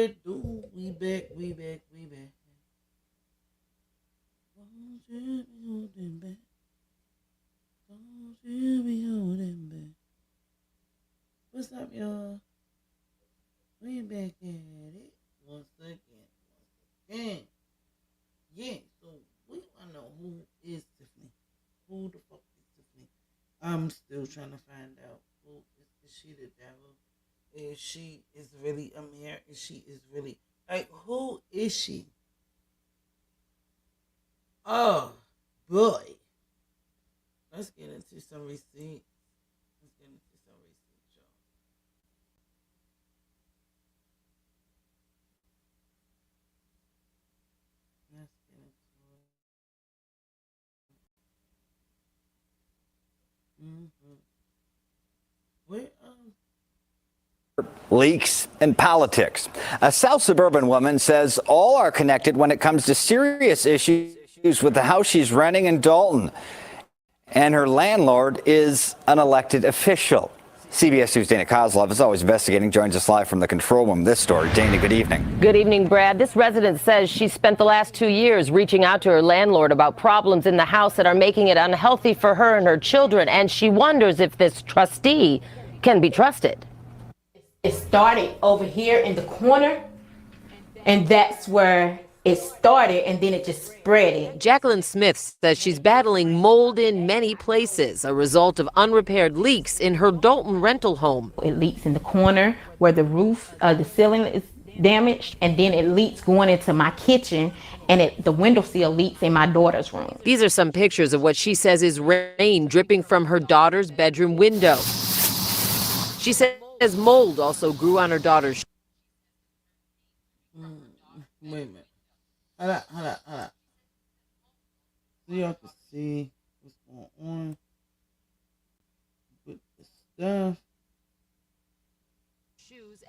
it do? We back, we back, we back. Won't you be holding back? Won't you be holding back? What's up, y'all? We back at it once again. Once again. Yeah, so we want to know who is Tiffany. Who the fuck is Tiffany? I'm still trying to find out who is she the devil? Is she is really a mayor? Is she is really like who is she? Oh boy. Let's get into some receipts. Let's get into some receipts, y'all. Let's get into it. Where Leaks and politics. A South suburban woman says all are connected when it comes to serious issues with the house she's renting in Dalton. And her landlord is an elected official. CBS News' Dana Kozlov is always investigating, joins us live from the control room. This story. Dana, good evening. Good evening, Brad. This resident says she spent the last 2 years reaching out to her landlord about problems in the house that are making it unhealthy for her and her children. And she wonders if this trustee can be trusted. It started over here in the corner, and that's where it started, and then it just spread it. Jacqueline Smith says she's battling mold in many places, a result of unrepaired leaks in her Dalton rental home. It leaks in the corner where the roof, the ceiling is damaged, and then it leaks going into my kitchen, and the window sill leaks in my daughter's room. These are some pictures of what she says is rain dripping from her daughter's bedroom window. She says mold also grew on her daughter's. wait a minute. Hold up. So y'all can see what's going on with the stuff.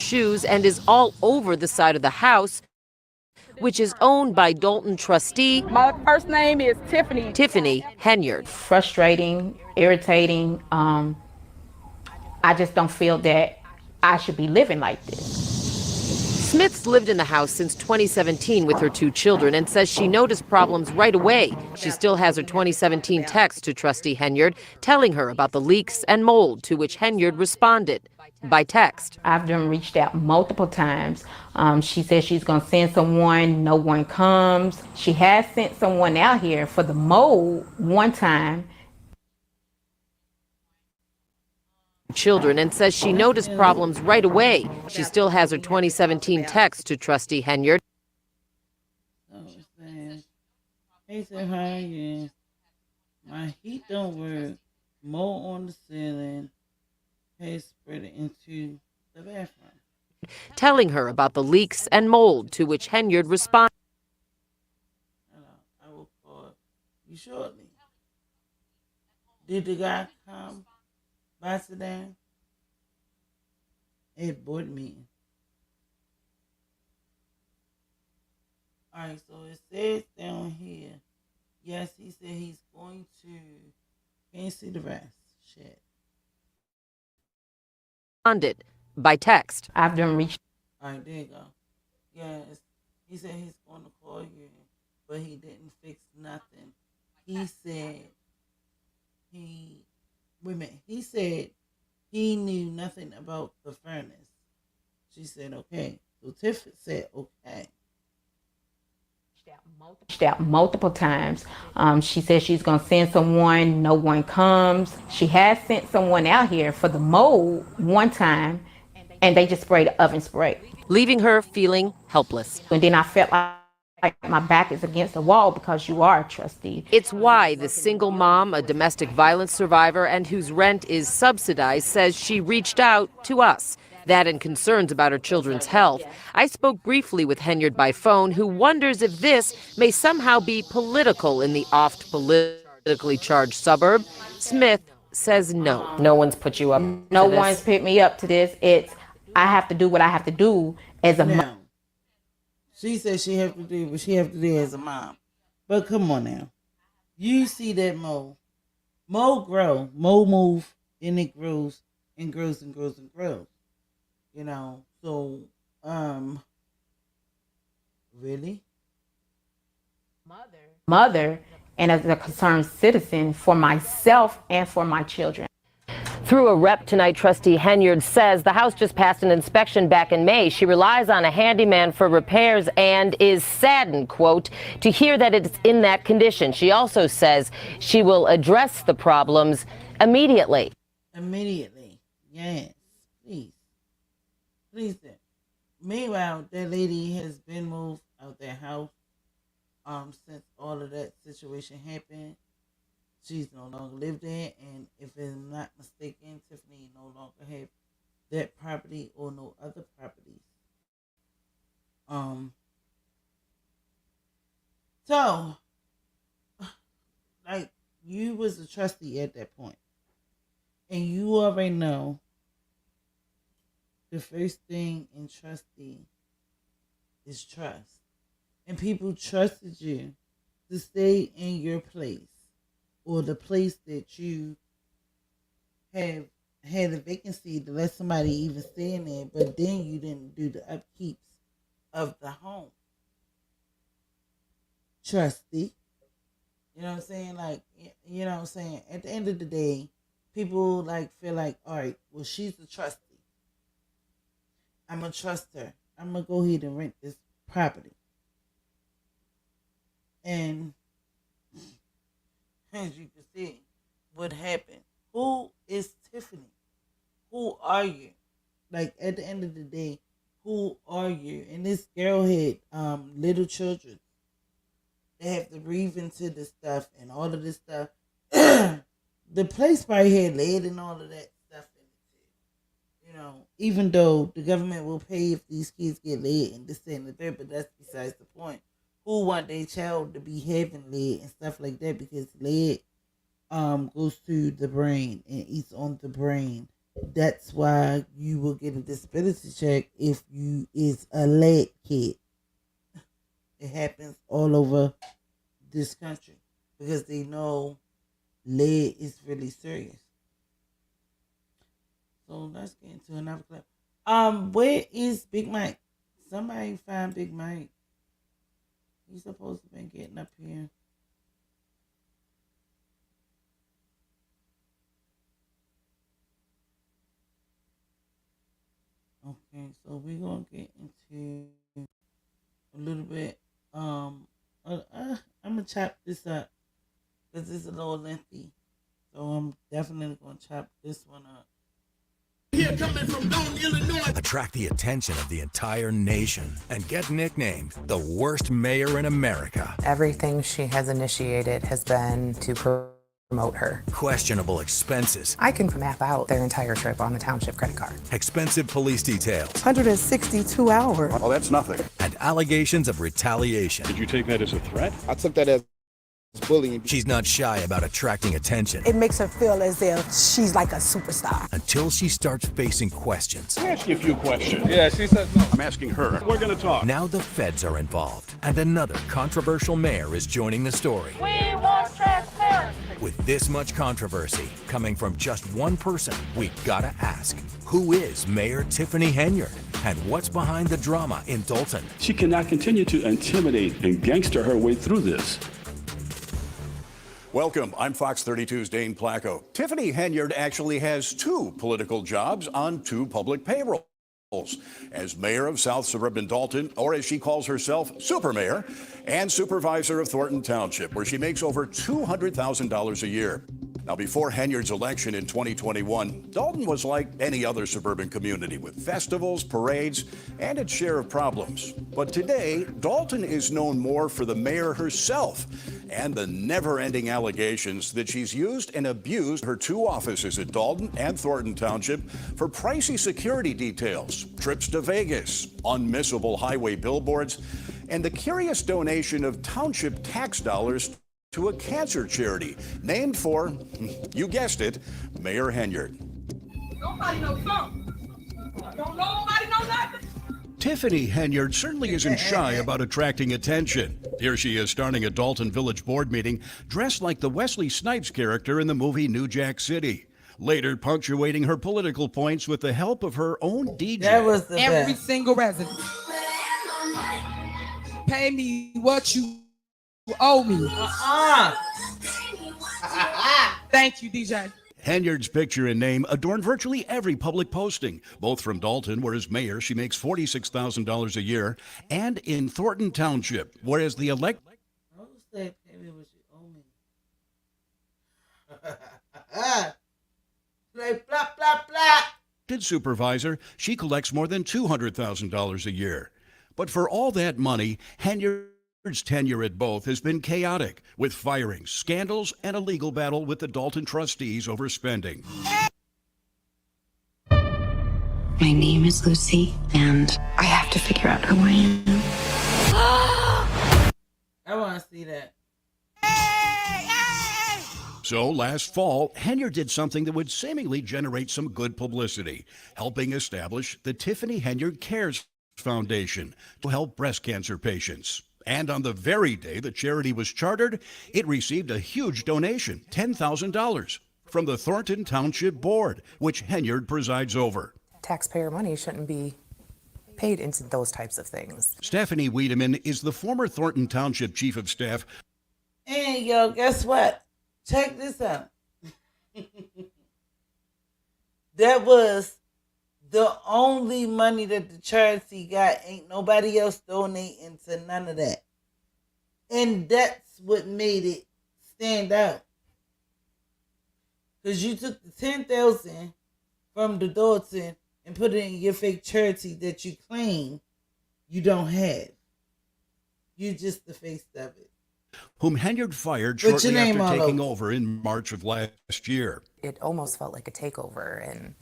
Shoes and is all over the side of the house, which is owned by Dalton trustee. My first name is Tiffany. Tiffany Henyard. Frustrating, irritating. I just don't feel that I should be living like this. Smith's lived in the house since 2017 with her 2 children and says she noticed problems right away. She still has her 2017 text to trustee Henyard telling her about the leaks and mold, to which Henyard responded by text. I've done reached out multiple times. She says she's going to send someone. No one comes. She has sent someone out here for the mold one time. Children and says she noticed problems right away. She still has her 2017 text to trustee Henyard. Hey, sir, how you? My heat don't work. Mold on the ceiling. Hey, spread it into the bathroom. Telling her about the leaks and mold, to which Henyard responded. I will call you shortly. Did the guy come by today? At board meeting. Alright, so it says down here. Yes, he said he's going to. Can't see the rest. Shit. Responded by text. I've done reached. Alright, there you go. Yes, he said he's going to call you, but he didn't fix nothing. He said wait a minute. He said he knew nothing about the furnace. She said, okay. So Tiff said, okay. Reached out multiple times. She says she's going to send someone. No one comes. She has sent someone out here for the mold one time, and they just sprayed the oven spray. Leaving her feeling helpless. And then I felt like my back is against the wall because you are a trustee. It's why the single mom, a domestic violence survivor and whose rent is subsidized, says she reached out to us. That and concerns about her children's health. I spoke briefly with Henyard by phone, who wonders if this may somehow be political in the oft politically charged suburb. Smith says no. No one's put you up. No one's picked me up to this. I have to do what I have to do as a mom. She said she have to do what she have to do as a mom. But come on now. You see that mold. Mold grow. Mold move and it grows and grows and grows and grows. You know, so Really? Mother, and as a concerned citizen for myself and for my children. Through a rep tonight, Trustee Henyard says the house just passed an inspection back in May. She relies on a handyman for repairs and is saddened, quote, to hear that it's in that condition. She also says she will address the problems immediately. Immediately. Yes. Please. Please do. Meanwhile, that lady has been moved out their house since all of that situation happened. She's no longer lived there, and if I'm not mistaken, Tiffany no longer have that property or no other properties. So, like, you was a trustee at that point, and you already know the first thing in trustee is trust, and people trusted you to stay in your place, or the place that you have had a vacancy to let somebody even stay in there, but then you didn't do the upkeeps of the home. Trustee. You know what I'm saying? Like, you know what I'm saying? At the end of the day, people like feel like, all right, well, she's the trustee. I'm going to trust her. I'm going to go ahead and rent this property. And as you can see, what happened. Who is Tiffany? Who are you? Like, at the end of the day, who are you? And this girl had little children. They have to breathe into this stuff and all of this stuff. The place probably had lead and all of that stuff in it. You know, even though the government will pay if these kids get lead and this and that, but that's besides the point. Who want their child to be having lead and stuff like that, because lead goes to the brain and eats on the brain. That's why you will get a disability check if you is a lead kid. It happens all over this country because they know lead is really serious. So let's get into another clip. Where is Big Mike? Somebody find Big Mike. He's supposed to be getting up here. Okay, so we're gonna get into a little bit. I'm gonna chop this up because it's a little lengthy. So I'm definitely gonna chop this one up. Here coming from Dome, Illinois. Attract the attention of the entire nation and get nicknamed the worst mayor in America. Everything she has initiated has been to promote her. Questionable expenses. I can map out their entire trip on the township credit card. Expensive police details. 162 hours. Oh, that's nothing. And allegations of retaliation. Did you take that as a threat? I took that as bullying. She's not shy about attracting attention. It makes her feel as if she's like a superstar. Until she starts facing questions. Let me ask you a few questions. Yeah, she says no. I'm asking her. We're going to talk. Now the feds are involved, and another controversial mayor is joining the story. We want transparency. With this much controversy coming from just one person, we gotta ask, who is Mayor Tiffany Henyard? And what's behind the drama in Dalton? She cannot continue to intimidate and gangster her way through this. Welcome. I'm Fox 32's Dane Placco. Tiffany Henyard actually has two political jobs on two public payrolls. As mayor of South Suburban Dalton, or as she calls herself, super mayor, and supervisor of Thornton Township, where she makes over $200,000 a year. Now, before Henyard's election in 2021, Dalton was like any other suburban community with festivals, parades, and its share of problems. But today, Dalton is known more for the mayor herself and the never-ending allegations that she's used and abused her two offices at Dalton and Thornton Township for pricey security details, trips to Vegas, unmissable highway billboards, and the curious donation of township tax dollars to a cancer charity named for, you guessed it, Mayor Henyard. Nobody knows something. Don't nobody know nothing. Tiffany Henyard certainly isn't shy about attracting attention. Here she is starting a Dalton Village board meeting dressed like the Wesley Snipes character in the movie New Jack City. Later punctuating her political points with the help of her own DJ. That was the Every best. single resident. pay me what you owe me. Thank you, DJ. Henyard's picture and name adorn virtually every public posting, both from Dalton, where as mayor she makes $46,000 a year, and in Thornton Township, where as the elect. Say, pay me what you owe me. Like, blah, blah, blah. Supervisor, she collects more than $200,000 a year. But for all that money, Henyard's tenure at both has been chaotic, with firings, scandals, and a legal battle with the Dalton trustees over spending. My name is Lucy, and I have to figure out who I am. I want to see that. So last fall, Henyard did something that would seemingly generate some good publicity, helping establish the Tiffany Henyard Cares Foundation to help breast cancer patients. And on the very day the charity was chartered, it received a huge donation, $10,000, from the Thornton Township Board, which Henyard presides over. Taxpayer money shouldn't be paid into those types of things. Stephanie Wiedemann is the former Thornton Township Chief of Staff. And yo, guess what? Check this out. That was the only money that the charity got. Ain't nobody else donating to none of that. And that's what made it stand out. Because you took the $10,000 from the Dalton and put it in your fake charity that you claim you don't have. You just the face of it. Whom Henyard fired shortly after taking over in March of last year. It almost felt like a takeover, and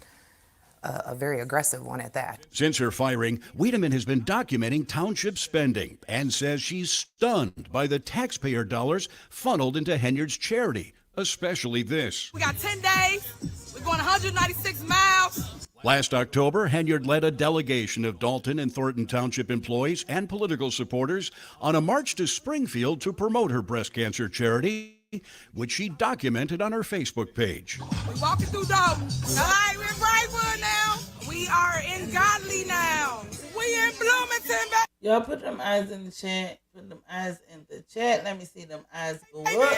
a very aggressive one at that. Since her firing, Wiedemann has been documenting township spending and says she's stunned by the taxpayer dollars funneled into Henyard's charity, especially this. We got 10 days. We're going 196 miles. Last October, Henyard led a delegation of Dalton and Thornton Township employees and political supporters on a march to Springfield to promote her breast cancer charity, which she documented on her Facebook page. We're walking through Dalton. We're in Brightwood now. We are in Godly now. We in Bloomington. Y'all put them eyes in the chat. Put them eyes in the chat. Let me see them eyes go up.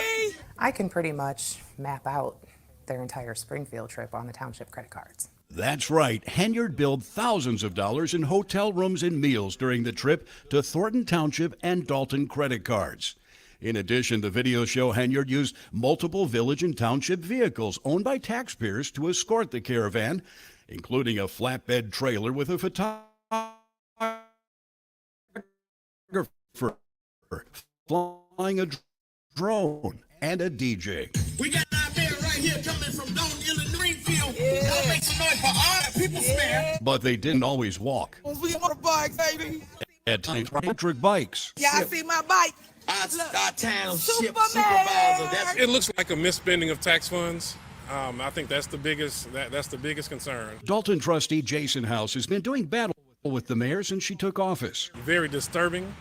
I can pretty much map out their entire Springfield trip on the township credit cards. That's right. Henyard billed thousands of dollars in hotel rooms and meals during the trip to Thornton Township and Dalton credit cards. In addition, the videos show Henyard used multiple village and township vehicles owned by taxpayers to escort the caravan, including a flatbed trailer with a photographer flying a drone and a DJ. We got our man right here coming from Dalton, Illinois. Y'all make some noise for all the people spare. But they didn't always walk. We on a bike, baby. At times, electric bikes. Y'all see my bike? Our township Superman. supervisor. It looks like a misspending of tax funds. I think that's the biggest concern. Dalton trustee Jason House has been doing battle with the mayor since she took office. Very disturbing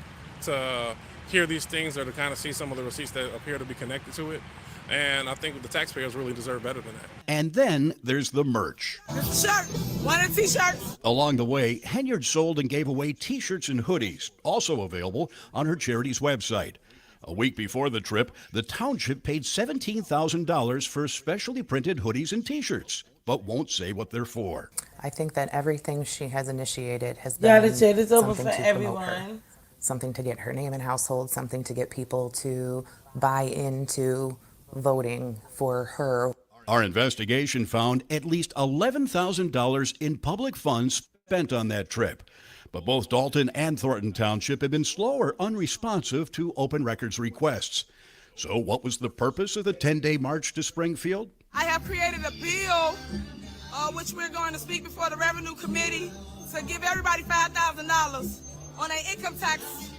to hear these things or to kind of see some of the receipts that appear to be connected to it. And I think the taxpayers really deserve better than that. And then there's the merch. This shirt. One of the t-shirts. Along the way, Henyard sold and gave away t-shirts and hoodies, also available on her charity's website. A week before the trip, the township paid $17,000 for specially printed hoodies and t-shirts, but won't say what they're for. I think that everything she has initiated has been the chat is open something for to promote her. everyone. Something to get her name in household, something to get people to buy into voting for her. Our investigation found at least $11,000 in public funds spent on that trip. But both Dalton and Thornton Township have been slow or unresponsive to open records requests. So what was the purpose of the 10-day march to Springfield? I have created a bill, which we're going to speak before the Revenue Committee, to give everybody $5,000 on their income tax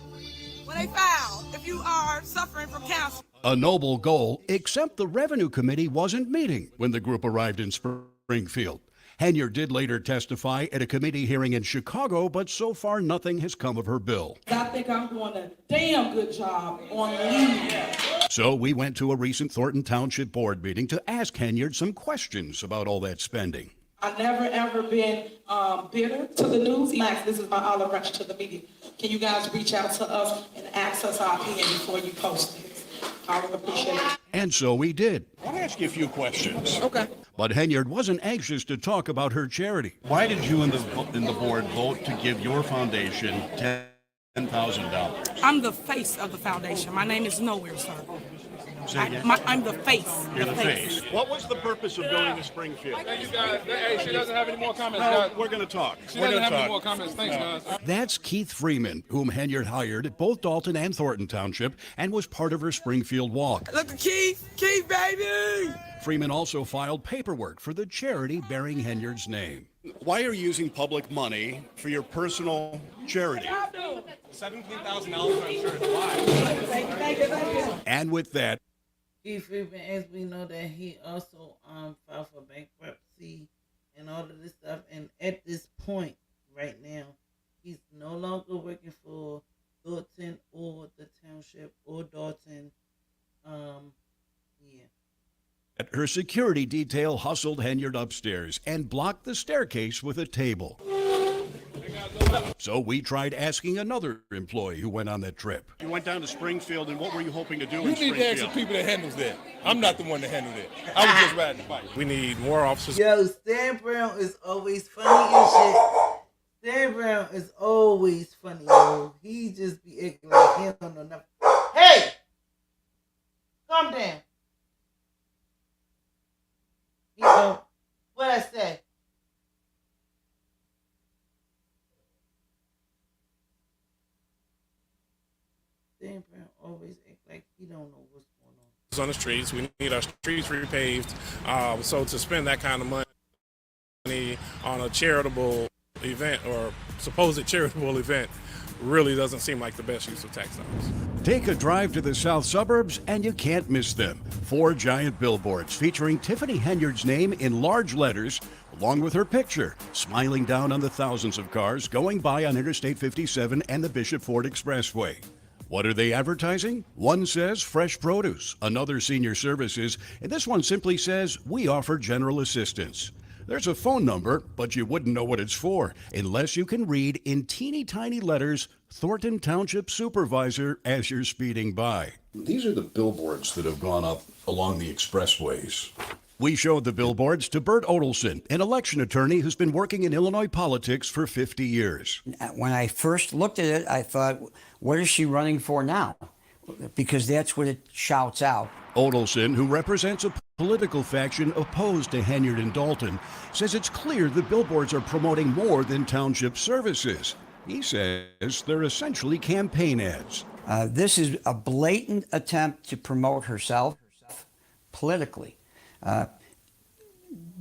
when they file, if you are suffering from cancer. A noble goal, except the Revenue Committee wasn't meeting when the group arrived in Springfield. Henyard did later testify at a committee hearing in Chicago, but so far nothing has come of her bill. I think I'm doing a damn good job on leave. So we went to a recent Thornton Township Board meeting to ask Henyard some questions about all that spending. I've never ever been bitter to the news. Max, this is my olive branch to the media. Can you guys reach out to us and ask us our opinion before you post this? I would appreciate it. And so we did. I want to ask you a few questions. Okay. But Henyard wasn't anxious to talk about her charity. Why did you and the board vote to give your foundation $10,000? I'm the face of the foundation. My name is nowhere, sir. Say again? I'm the face. You're the face. What was the purpose of going to Springfield? Thank you, guys. Hey, she doesn't have any more comments, No, guys. we're going to talk. She doesn't have any more comments. Thanks, guys. That's Keith Freeman, whom Henyard hired at both Dalton and Thornton Township and was part of her Springfield walk. Look at Keith. Keith, baby. Freeman also filed paperwork for the charity bearing Henyard's name. Why are you using public money for your personal charity? $17,000 for insurance. Why? And with that, Keith Freeman, as we know that he also filed for bankruptcy and all of this stuff. And at this point, right now, he's no longer working for Thornton or the township or Dalton. Yeah. her security detail hustled Henyard upstairs and blocked the staircase with a table. So we tried asking another employee who went on that trip. You went down to Springfield, and what were you hoping to do You in need Springfield? to ask the people that handles that. I'm not the one that handled it. I was just riding the bike. We need more officers. Yo, Stan Brown is always funny and shit. Stan Brown is always funny, yo. He just be acting like he don't know nothing. Hey! Calm down. You know, what I say? Stan Brown always act like he don't know what's going on. On the streets, we need our streets repaved. So to spend that kind of money on a charitable event or supposed charitable event really doesn't seem like the best use of tax dollars. Take a drive to the south suburbs and you can't miss them. 4 giant billboards featuring Tiffany Henyard's name in large letters, along with her picture, smiling down on the thousands of cars going by on Interstate 57 and the Bishop Ford Expressway. What are they advertising? One says fresh produce, another senior services, and this one simply says we offer general assistance. There's a phone number, but you wouldn't know what it's for unless you can read in teeny tiny letters Thornton Township Supervisor as you're speeding by. These are the billboards that have gone up along the expressways. We showed the billboards to Bert Odelson, an election attorney who's been working in Illinois politics for 50 years. When I first looked at it, I thought, what is she running for now? Because that's what it shouts out. Odelson, who represents a political faction opposed to Henyard and Dalton, says it's clear the billboards are promoting more than township services. He says they're essentially campaign ads. This is a blatant attempt to promote herself politically.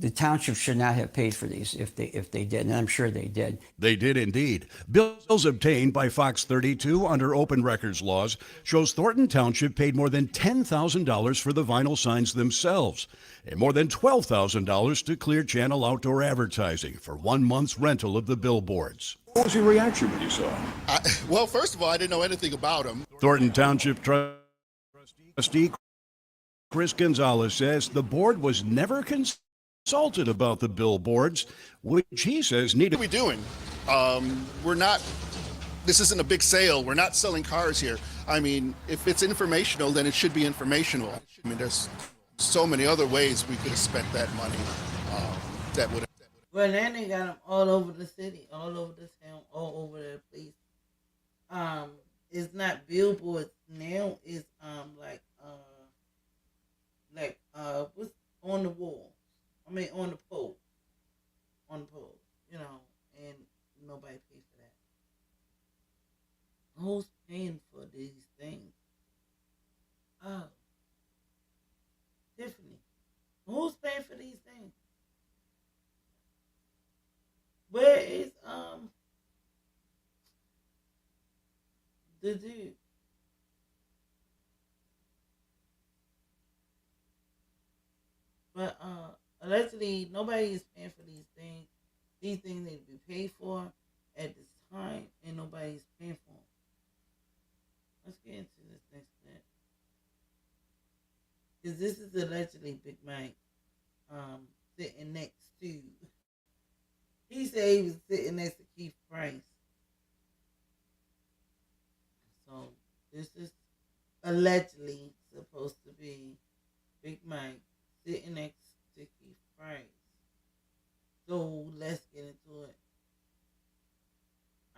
The township should not have paid for these if they did, and I'm sure they did. They did indeed. Bills obtained by Fox 32 under open records laws shows Thornton Township paid more than $10,000 for the vinyl signs themselves and more than $12,000 to Clear Channel Outdoor Advertising for 1 month's rental of the billboards. What was your reaction when you saw them? Well, first of all, I didn't know anything about them. Thornton Township trustee Chris Gonzalez says the board was never consulted about the billboards, which he says needed. What are we doing? We're not, this isn't a big sale. We're not selling cars here. I mean, if it's informational, then it should be informational. I mean, there's so many other ways we could have spent that money that would have. Well, then they got them all over the city, all over the town, all over the place. It's not billboards now. It's what's on the wall? I mean, on the pole. On the pole, you know, and nobody pays for that. Who's paying for these things? Oh, Tiffany. Who's paying for these things? Where is the dude? But allegedly nobody is paying for these things. These things need to be paid for at this time, and nobody's paying for them. Let's get into this next bit, because this is allegedly Big Mike sitting next to He said he was sitting next to Keith Price. So this is allegedly supposed to be Big Mike sitting next to Keith Price. So let's get into it.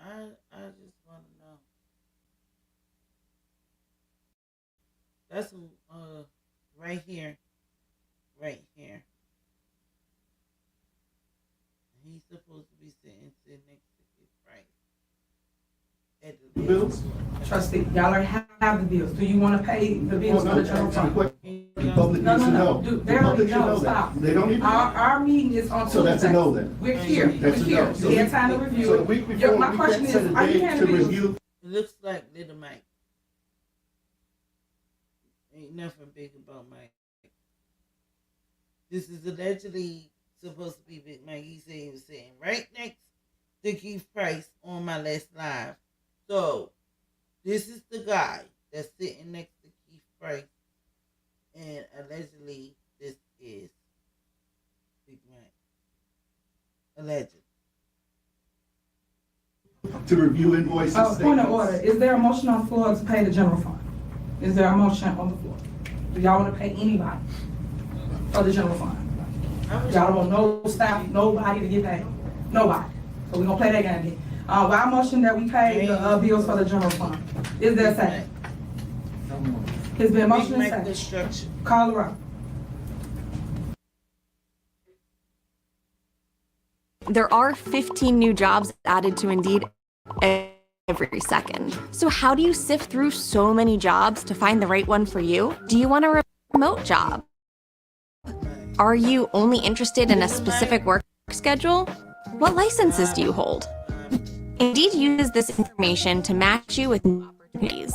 I just want to know. That's right here. Right here. He's supposed to be sitting next to Keith Price. At the bills? Trustee, y'all already have the bills. Do you want to pay the bills for the general fund? The public needs to know. They already know. Stop. They don't even know. Our meeting is on Tuesday. So that's a no then. We're here. That's We're a here. no. So We had time to review so it. the week before, My we question can't is, set a are you date paying to the bills? review. It looks like Little Mike. Ain't nothing big about Mike. This is allegedly supposed to be Big Mike. He said he was sitting right next to Keith Price on my last live. So, this is the guy that's sitting next to Keith Price. And allegedly, this is Big Mike. Allegedly. To review invoices. Point of order. Is there a motion on the floor to pay the general fund? Is there a motion on the floor? Do y'all want to pay anybody for the general fund? Y'all don't want no staff, nobody to get paid. Nobody. So we're going to play that game again. Why motion that we pay the bills for the general fund? Is there a second? It's been motion and second. Call the roll. There are 15 new jobs added to Indeed every second. So how do you sift through so many jobs to find the right one for you? Do you want a remote job? Are you only interested in a specific work schedule? What licenses do you hold? Indeed uses this information to match you with opportunities.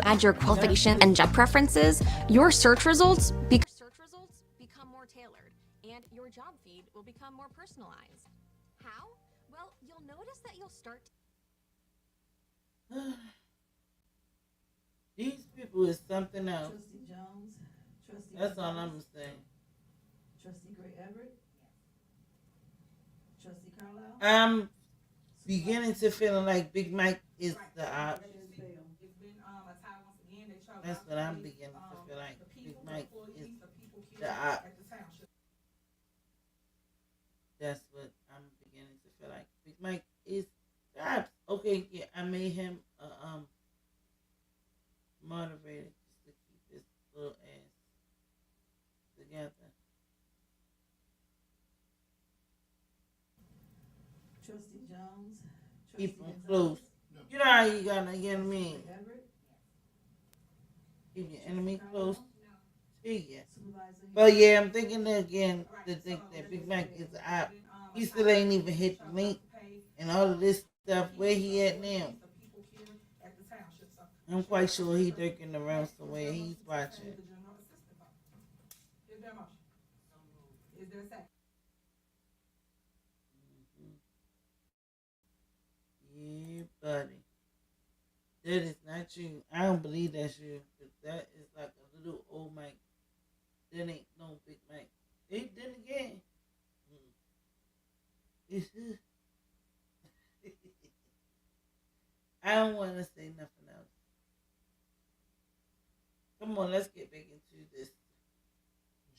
Add your qualifications and job preferences, your search results become more tailored, and your job feed will become more personalized. How? Well, you'll notice that you'll start These people is something else. Trustee Jones. Trustee That's all I'm saying. Trustee Gray Everett. Trustee Carlisle. I'm beginning to feel like Big Mike is the op. That's what I'm beginning to feel like. Big Mike is the op. That's what I'm beginning to feel like. Big Mike is the op. Okay, yeah, I made him moderator just to keep his little ass together. Trustee Jones. Keep him close. You know how you gotta get me. Keep your enemy close to you. But yeah, I'm thinking again to think that Big Mac is out. He still ain't even hit the link and all of this stuff. Where he at now? I'm quite sure he lurking around somewhere. He's watching. Is there a motion? Is there a second? Yeah, buddy. That is not you. I don't believe that's you. Cause that is like a little old Mike. That ain't no Big Mike. Then again. I don't want to say nothing else. Come on, let's get back into this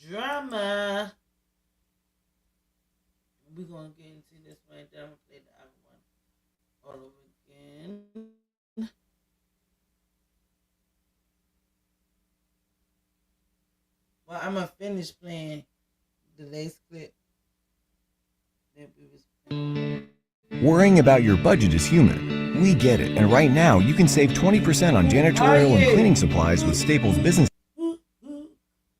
drama. We're going to get into this one. Then I'm going to play the other one all over again. Well, I'm going to finish playing the latest clip that we was playing. Worrying about your budget is human. We get it. And right now, you can save 20% on janitorial and cleaning supplies with Staples Business.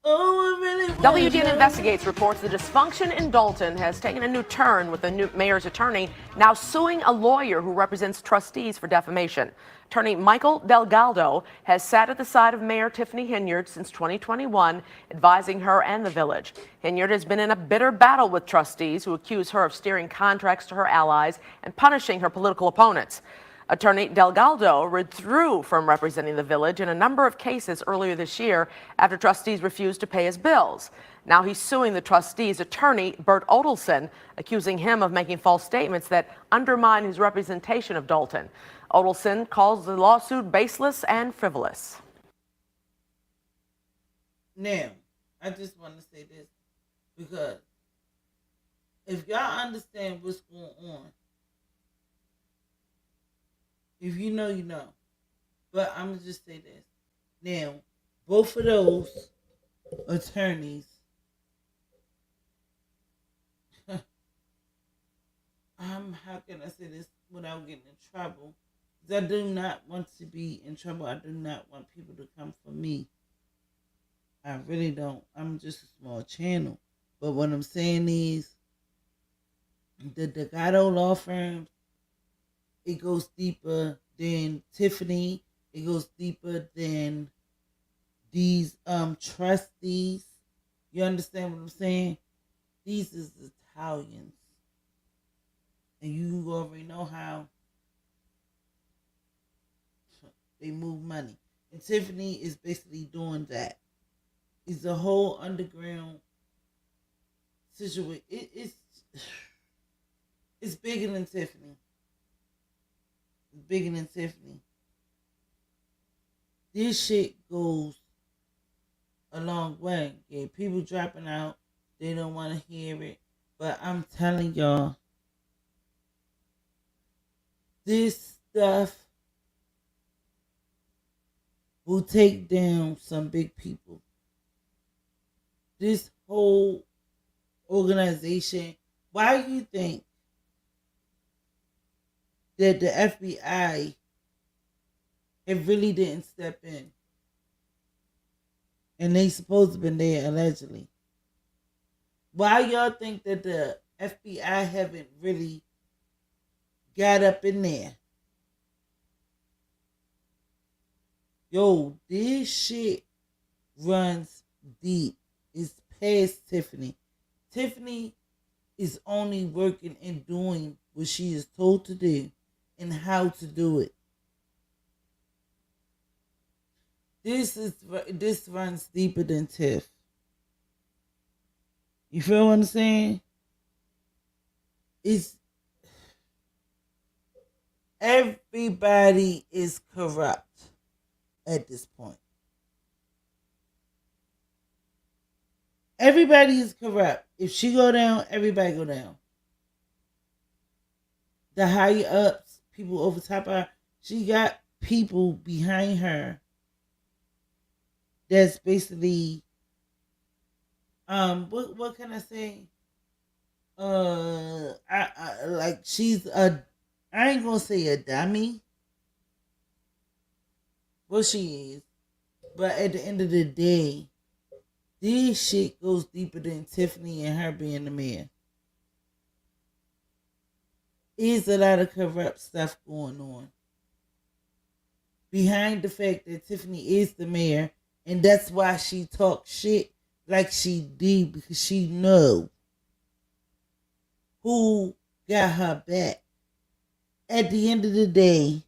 WGN Investigates reports the dysfunction in Dalton has taken a new turn with the new mayor's attorney now suing a lawyer who represents trustees for defamation. Attorney Michael Delgado has sat at the side of Mayor Tiffany Henyard since 2021, advising her and the village. Henyard has been in a bitter battle with trustees who accuse her of steering contracts to her allies and punishing her political opponents. Attorney Delgado withdrew from representing the village in a number of cases earlier this year after trustees refused to pay his bills. Now he's suing the trustee's attorney, Bert Odelson, accusing him of making false statements that undermine his representation of Dalton. Odelson calls the lawsuit baseless and frivolous. Now, I just want to say this because if y'all understand what's going on, if you know, you know. But I'm going to just say this. Now, both of those attorneys, how can I say this without getting in trouble? Because I do not want to be in trouble. I do not want people to come for me. I really don't. I'm just a small channel. But what I'm saying is, the Delgado law firms, it goes deeper than Tiffany. It goes deeper than these trustees. You understand what I'm saying? These is Italians. And you already know how they move money. And Tiffany is basically doing that. It's a whole underground situation. It's bigger than Tiffany. It's bigger than Tiffany. This shit goes a long way. Yeah, people dropping out. They don't want to hear it. But I'm telling y'all, this stuff will take down some big people. This whole organization, why do you think that the FBI, it really didn't step in? And they supposed to have been there allegedly. Why y'all think that the FBI haven't really got up in there? Yo, this shit runs deep. It's past Tiffany. Tiffany is only working and doing what she is told to do and how to do it. This runs deeper than Tiff. You feel what I'm saying? It's everybody is corrupt at this point. Everybody is corrupt. If she go down, everybody go down. The higher ups, people over top of her, she got people behind her that's basically what can I say? I like she's a, I ain't gonna say a dummy. Well, she is. But at the end of the day, this shit goes deeper than Tiffany and her being the mayor. There's a lot of corrupt stuff going on behind the fact that Tiffany is the mayor, and that's why she talks shit like she did, because she know who got her back. At the end of the day,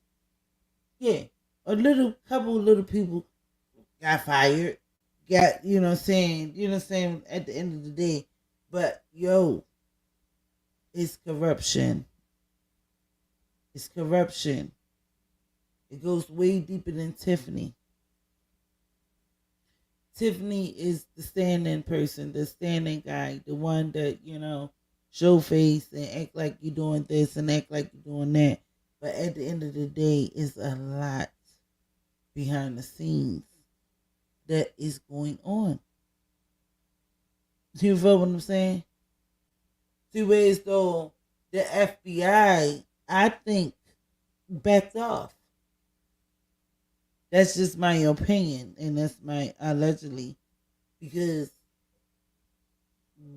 yeah, couple little people got fired, got, you know what I'm saying, at the end of the day. But yo, it's corruption. It's corruption. It goes way deeper than Tiffany. Tiffany is the stand-in person, the stand-in guy, the one that, show face and act like you're doing this and act like you're doing that. But at the end of the day, it's a lot behind the scenes that is going on. You feel what I'm saying? See, whereas though the FBI, I think, backed off. That's just my opinion, and that's my allegedly, because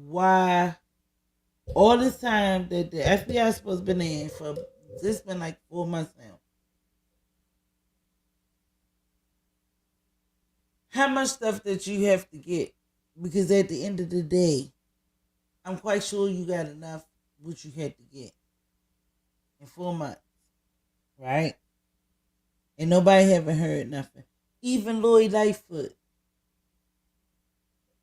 why all this time that the FBI is supposed to be in for, this been like 4 months now. How much stuff that you have to get? Because at the end of the day, I'm quite sure you got enough what you had to get in 4 months, right? And nobody haven't heard nothing. Even Lloyd Lightfoot.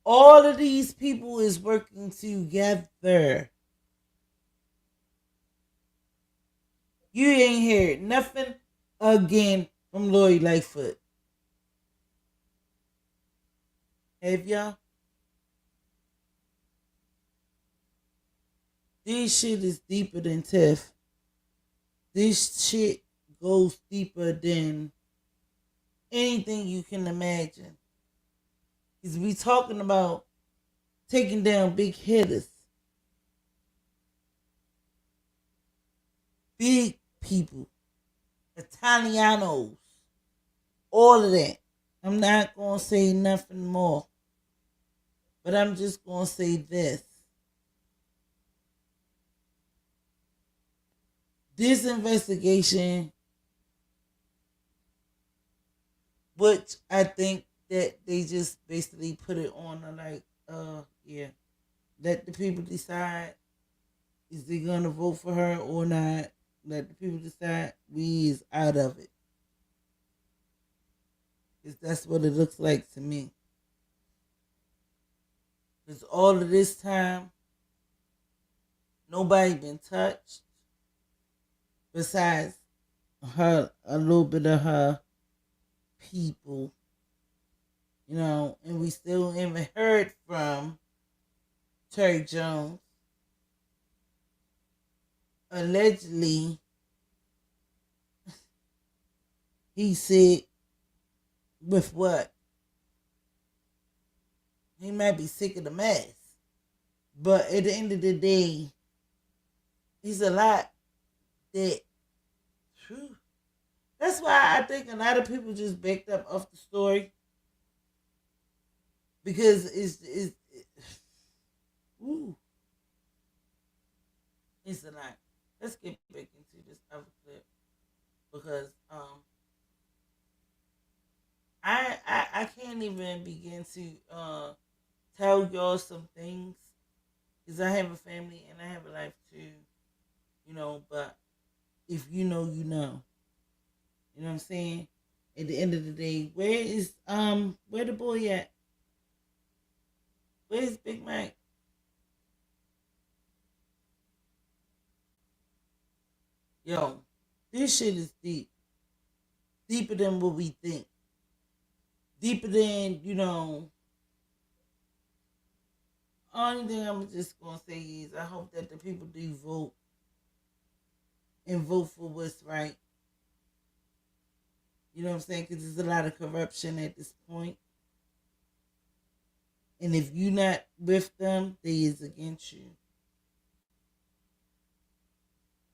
All of these people is working together. You ain't heard nothing again from Lori Lightfoot. Have y'all? This shit is deeper than Tiff. This shit goes deeper than anything you can imagine. Because we talking about taking down big hitters. Big people. Italianos. All of that. I'm not going to say nothing more. But I'm just going to say this. This investigation, which I think that they just basically put it on like, let the people decide. Is they going to vote for her or not? Let the people decide. We is out of it. Because that's what it looks like to me. Because all of this time, nobody been touched. Besides her, a little bit of her people, you know, and we still haven't heard from Terry Jones. Allegedly, he said, with what? He might be sick of the mess. But at the end of the day, he's a lot that, whew, that's why I think a lot of people just backed up off the story, because it's a lot. Let's get back into this other clip, because I can't even begin to tell y'all some things, because I have a family and I have a life too, you know, but if you know, you know. You know what I'm saying? At the end of the day, where the boy at? Where's Big Mike? Yo, this shit is deep. Deeper than what we think. Deeper than, you know. Only thing I'm just going to say is I hope that the people do vote. And vote for what's right. You know what I'm saying? Because there's a lot of corruption at this point. And if you're not with them, they is against you.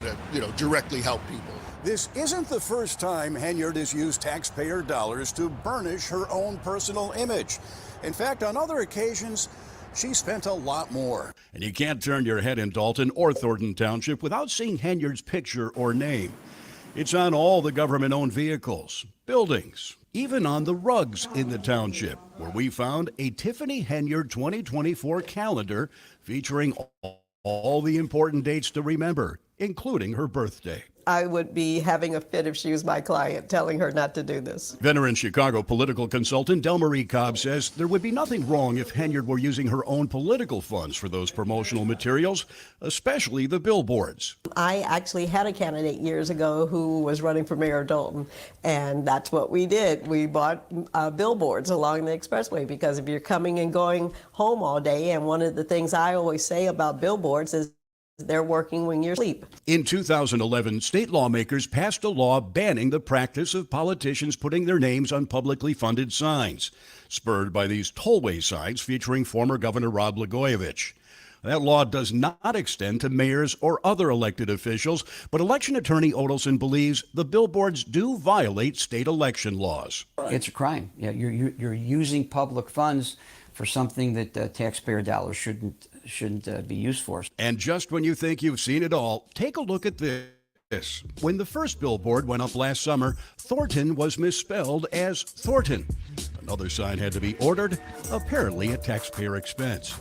That, you know, directly help people. This isn't the first time Henyard has used taxpayer dollars to burnish her own personal image. In fact, on other occasions, she spent a lot more. And you can't turn your head in Dalton or Thornton Township without seeing Henyard's picture or name. It's on all the government-owned vehicles, buildings, even on the rugs in the township, where we found a Tiffany Henyard 2024 calendar featuring all the important dates to remember, including her birthday. I would be having a fit if she was my client, telling her not to do this. Veteran Chicago political consultant Delmarie Cobb says there would be nothing wrong if Henyard were using her own political funds for those promotional materials, especially the billboards. I actually had a candidate years ago who was running for mayor of Dalton, and that's what we did. We bought billboards along the expressway, because if you're coming and going home all day, and one of the things I always say about billboards is they're working when you're asleep. In 2011, state lawmakers passed a law banning the practice of politicians putting their names on publicly funded signs, spurred by these tollway signs featuring former Governor Rod Blagojevich. That law does not extend to mayors or other elected officials, but election attorney Odelson believes the billboards do violate state election laws. It's a crime. Yeah, you're using public funds for something that taxpayer dollars shouldn't be used for. And just when you think you've seen it all, take a look at this. When the first billboard went up last summer, Thornton was misspelled as Thornton. Another sign had to be ordered, apparently at taxpayer expense.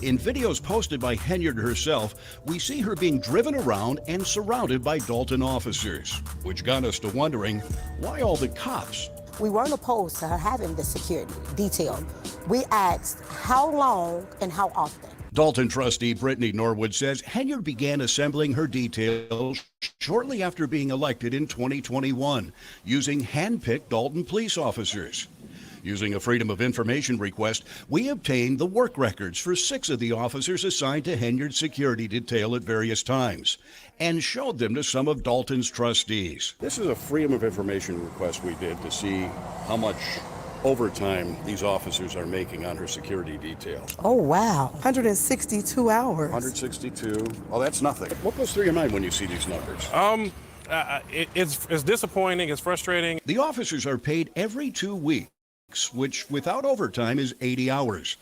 In videos posted by Henyard herself, we see her being driven around and surrounded by Dalton officers, which got us to wondering why all the cops. We weren't opposed to her having the security detail. We asked how long and how often. Dalton trustee Brittany Norwood says Henyard began assembling her details shortly after being elected in 2021, using hand-picked Dalton police officers. Using a Freedom of Information request, we obtained the work records for 6 of the officers assigned to Henyard's security detail at various times and showed them to some of Dalton's trustees. This is a Freedom of Information request we did to see how much overtime these officers are making on her security detail. Oh, wow. 162 hours. 162. Oh, that's nothing. What goes through your mind when you see these numbers? It's disappointing. It's frustrating. The officers are paid every 2 weeks, which without overtime is 80 hours.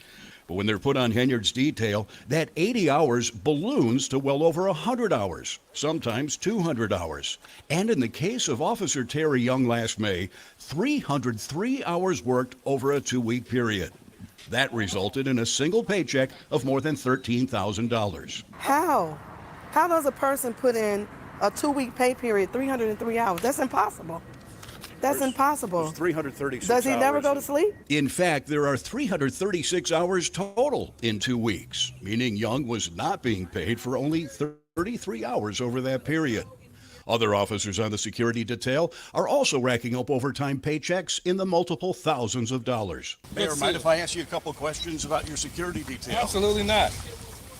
But when they're put on Henyard's detail, that 80 hours balloons to well over 100 hours, sometimes 200 hours. And in the case of Officer Terry Young last May, 303 hours worked over a 2-week period. That resulted in a single paycheck of more than $13,000. How? How does a person put in a 2-week pay period, 303 hours? That's impossible. That's impossible. 336 Does he never go to sleep? In fact, there are 336 hours total in 2 weeks, meaning Young was not being paid for only 33 hours over that period. Other officers on the security detail are also racking up overtime paychecks in the multiple thousands of dollars. Mayor, mind if I ask you a couple questions about your security detail? Absolutely not.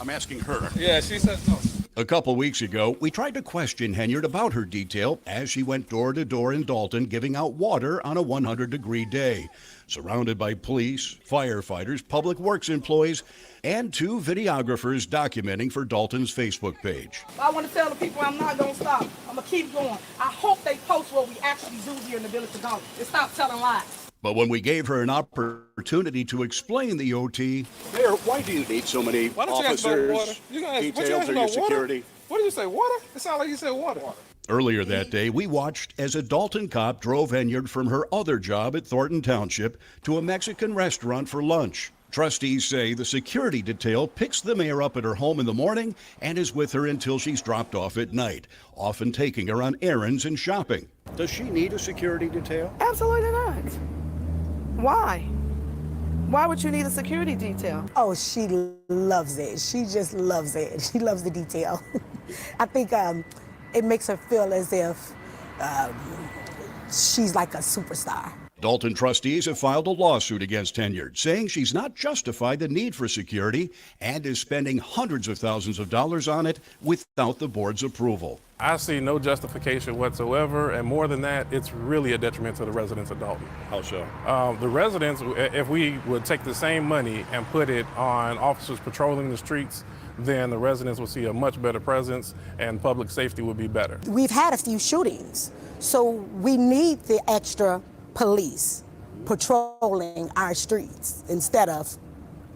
I'm asking her. Yeah, she said no. A couple weeks ago, we tried to question Henyard about her detail as she went door to door in Dalton giving out water on a 100-degree day, surrounded by police, firefighters, public works employees, and 2 videographers documenting for Dalton's Facebook page. I want to tell the people I'm not going to stop. I'm going to keep going. I hope they post what we actually do here in the village of Dalton and stop telling lies. But when we gave her an opportunity to explain the OT, Mayor, why do you need so many officers, details, or your security? What did you say, water? It sounded like you said water. Earlier that day, we watched as a Dalton cop drove Henyard from her other job at Thornton Township to a Mexican restaurant for lunch. Trustees say the security detail picks the mayor up at her home in the morning and is with her until she's dropped off at night, often taking her on errands and shopping. Does she need a security detail? Absolutely not. Why? Why would you need a security detail? Oh, she loves it. She just loves it. She loves the detail. I think it makes her feel as if she's like a superstar. Dalton trustees have filed a lawsuit against Henyard, saying she's not justified the need for security and is spending hundreds of thousands of dollars on it without the board's approval. I see no justification whatsoever, and more than that, it's really a detriment to the residents of Dalton. How so? The residents, if we would take the same money and put it on officers patrolling the streets, then the residents will see a much better presence and public safety would be better. We've had a few shootings, so we need the extra police patrolling our streets instead of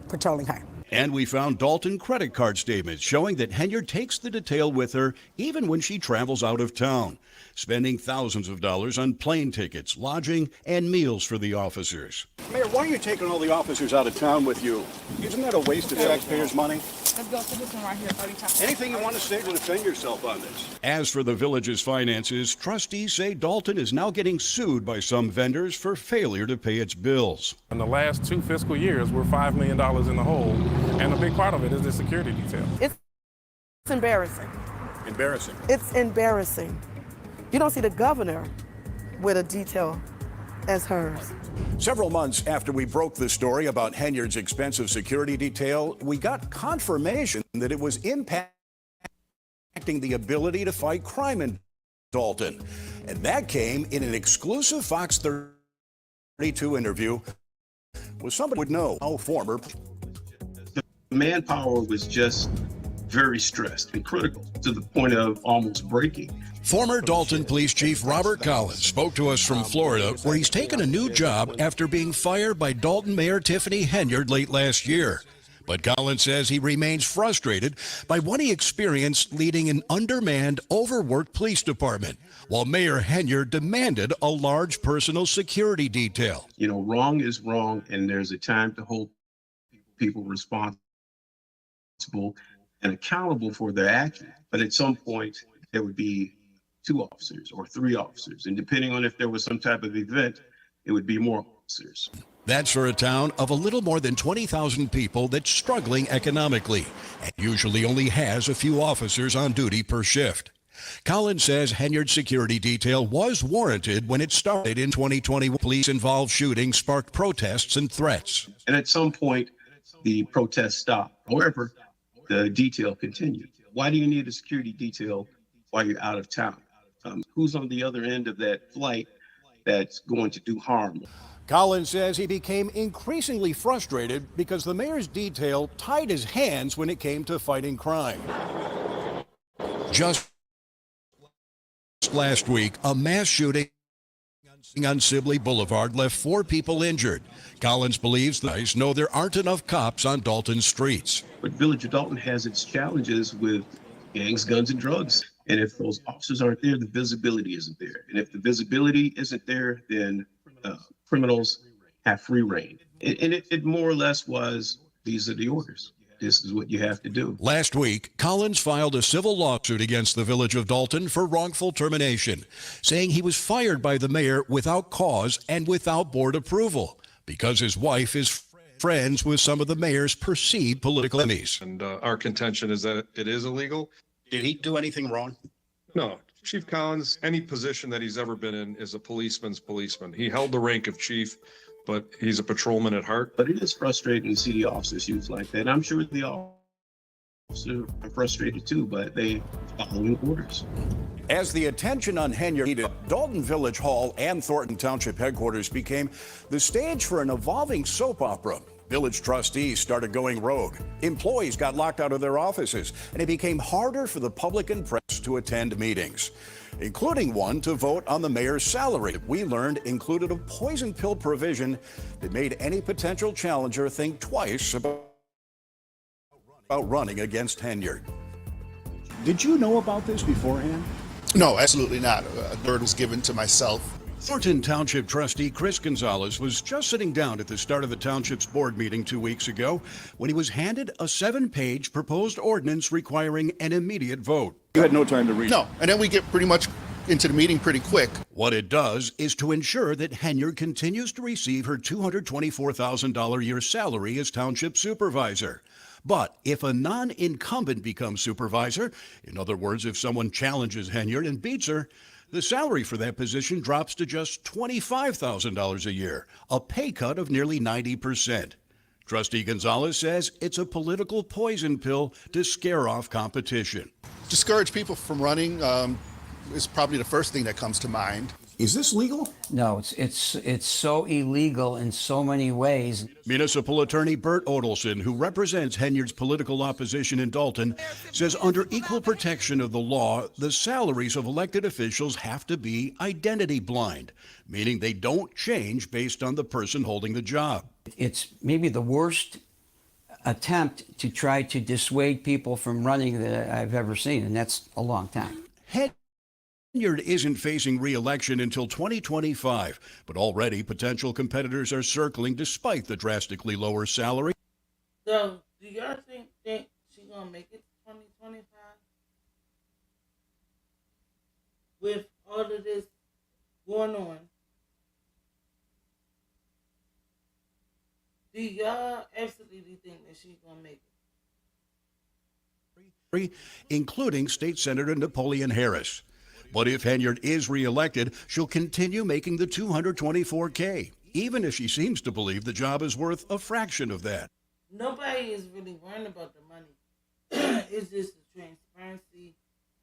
patrolling her. And we found Dalton credit card statements showing that Henyard takes the detail with her even when she travels out of town, spending thousands of dollars on plane tickets, lodging, and meals for the officers. Mayor, why are you taking all the officers out of town with you? Isn't that a waste of taxpayers' money? Let's go to this one right here, 30 times. Anything you want to say to defend yourself on this? As for the village's finances, trustees say Dalton is now getting sued by some vendors for failure to pay its bills. In the last 2 fiscal years, we're $5 million in the hole, and a big part of it is the security detail. It's embarrassing. Embarrassing? It's embarrassing. You don't see the governor with a detail as hers. Several months after we broke the story about Henyard's expensive security detail, we got confirmation that it was impacting the ability to fight crime in Dalton. And that came in an exclusive Fox 32 interview with somebody who would know how former. The manpower was just very stressed and critical to the point of almost breaking. Former Dalton Police Chief Robert Collins spoke to us from Florida, where he's taken a new job after being fired by Dalton Mayor Tiffany Henyard late last year. But Collins says he remains frustrated by what he experienced leading an undermanned, overworked police department, while Mayor Henyard demanded a large personal security detail. You know, wrong is wrong, and there's a time to hold people responsible and accountable for their actions. But at some point, there would be 2 officers or 3 officers. And depending on if there was some type of event, it would be more officers. That's for a town of a little more than 20,000 people that's struggling economically and usually only has a few officers on duty per shift. Collins says Henyard's security detail was warranted when it started in 2020. Police-involved shootings sparked protests and threats. And at some point, the protests stopped. However, the detail continued. Why do you need a security detail while you're out of town? Who's on the other end of that flight that's going to do harm? Collins says he became increasingly frustrated because the mayor's detail tied his hands when it came to fighting crime. Just last week, a mass shooting on Sibley Boulevard left 4 people injured. Collins believes the police know there aren't enough cops on Dalton streets. But Village of Dalton has its challenges with gangs, guns, and drugs. And if those officers aren't there, the visibility isn't there. And if the visibility isn't there, then criminals have free reign. And it more or less was, these are the orders. This is what you have to do. Last week, Collins filed a civil lawsuit against the Village of Dalton for wrongful termination, saying he was fired by the mayor without cause and without board approval because his wife is friends with some of the mayor's perceived political enemies. And our contention is that it is illegal. Did he do anything wrong? No. Chief Collins, any position that he's ever been in is a policeman's policeman. He held the rank of chief, but he's a patrolman at heart. But it is frustrating to see the officers use like that. I'm sure the officers are frustrated too, but they following orders. As the attention on Henyard heated, Dalton Village Hall and Thornton Township headquarters became the stage for an evolving soap opera. Village trustees started going rogue. Employees got locked out of their offices, and it became harder for the public and press to attend meetings, including one to vote on the mayor's salary. We learned included a poison pill provision that made any potential challenger think twice about running against Henyard. Did you know about this beforehand? No, absolutely not. A word was given to myself. Thornton Township trustee Chris Gonzalez was just sitting down at the start of the township's board meeting 2 weeks ago when he was handed a 7-page proposed ordinance requiring an immediate vote. You had no time to read. No, and then we get pretty much into the meeting pretty quick. What it does is to ensure that Henyard continues to receive her $224,000 a year salary as township supervisor. But if a non-incumbent becomes supervisor, in other words, if someone challenges Henyard and beats her, the salary for that position drops to just $25,000 a year, a pay cut of nearly 90%. Trustee Gonzalez says it's a political poison pill to scare off competition. Discourage people from running is probably the first thing that comes to mind. Is this legal? No, it's so illegal in so many ways. Municipal Attorney Bert Odelson, who represents Henyard's political opposition in Dalton, says under equal protection of the law, the salaries of elected officials have to be identity blind, meaning they don't change based on the person holding the job. It's maybe the worst attempt to try to dissuade people from running that I've ever seen, and that's a long time. Henyard isn't facing re-election until 2025, but already potential competitors are circling despite the drastically lower salary. So, do y'all think she's going to make it to 2025? With all of this going on, do y'all absolutely think that she's going to make it? Including State Senator Napoleon Harris. But if Henyard is reelected, she'll continue making the $224K, even if she seems to believe the job is worth a fraction of that. Nobody is really worrying about the money. It's just the transparency,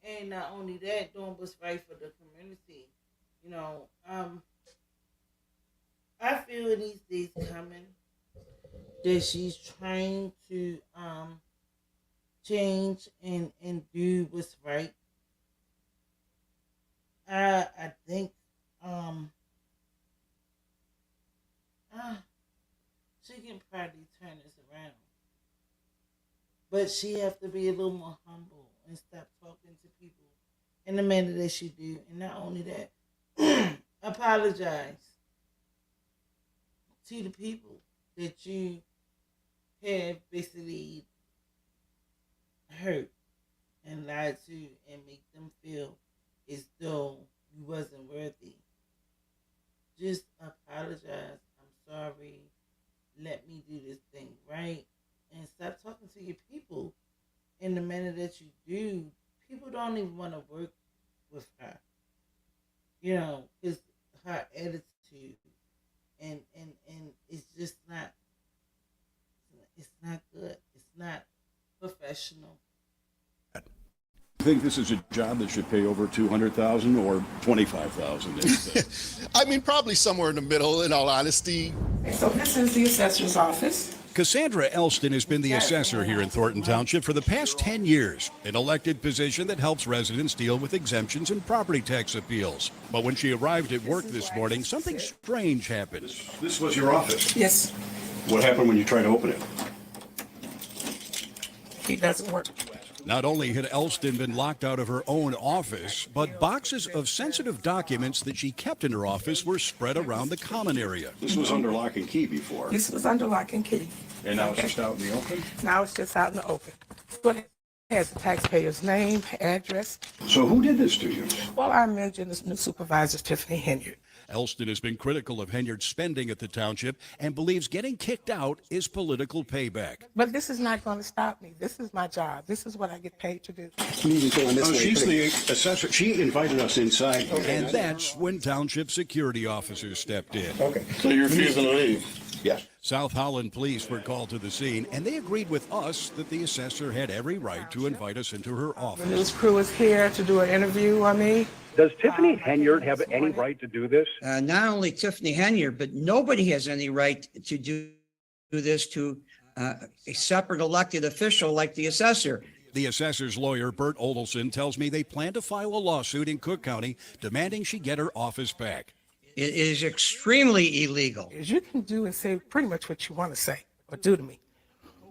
and not only that, doing what's right for the community. You know, I feel in these days coming that she's trying to change and do what's right. I think she can probably turn this around, but she have to be a little more humble and stop talking to people in the manner that she do, and not only that, apologize to the people that you have basically hurt and lied to, and make them feel as though you wasn't worthy. Just apologize. with her. You know, because her attitude and it's just not. It's not good. It's not professional. I think this is a job that should pay over $200,000 or $25,000. I mean, probably somewhere in the middle, in all honesty. So this is the assessor's office. Cassandra Elston has been the assessor here in Thornton Township for the past 10 years, an elected position that helps residents deal with exemptions and property tax appeals. But when she arrived at work this morning, something strange happened. This was your office? Yes. What happened when you tried to open it? It doesn't work. Not only had Elston been locked out of her own office, but boxes of sensitive documents that she kept in her office were spread around the common area. This was under lock and key before. This was under lock and key. And now it's just out in the open? Now it's just out in the open. But it has the taxpayer's name, address. So who did this to you? Well, I mentioned this new supervisor, Tiffany Henyard. Elston has been critical of Henyard's spending at the township and believes getting kicked out is political payback. But this is not going to stop me. This is my job. This is what I get paid to do. She's the assessor. She invited us inside. And that's when township security officers stepped in. Okay. So you're refusing to leave? Yes. South Holland police were called to the scene, and they agreed with us that the assessor had every right to invite us into her The office. news crew is here to do an interview on me. Does Tiffany Henyard have any right to do this? Not only Tiffany Henyard, but nobody has any right to do this to a separate elected official like the assessor. The assessor's lawyer, Bert Odelson, tells me they plan to file a lawsuit in Cook County demanding she get her office back. It is extremely illegal. You can do and say pretty much what you want to say or do to me.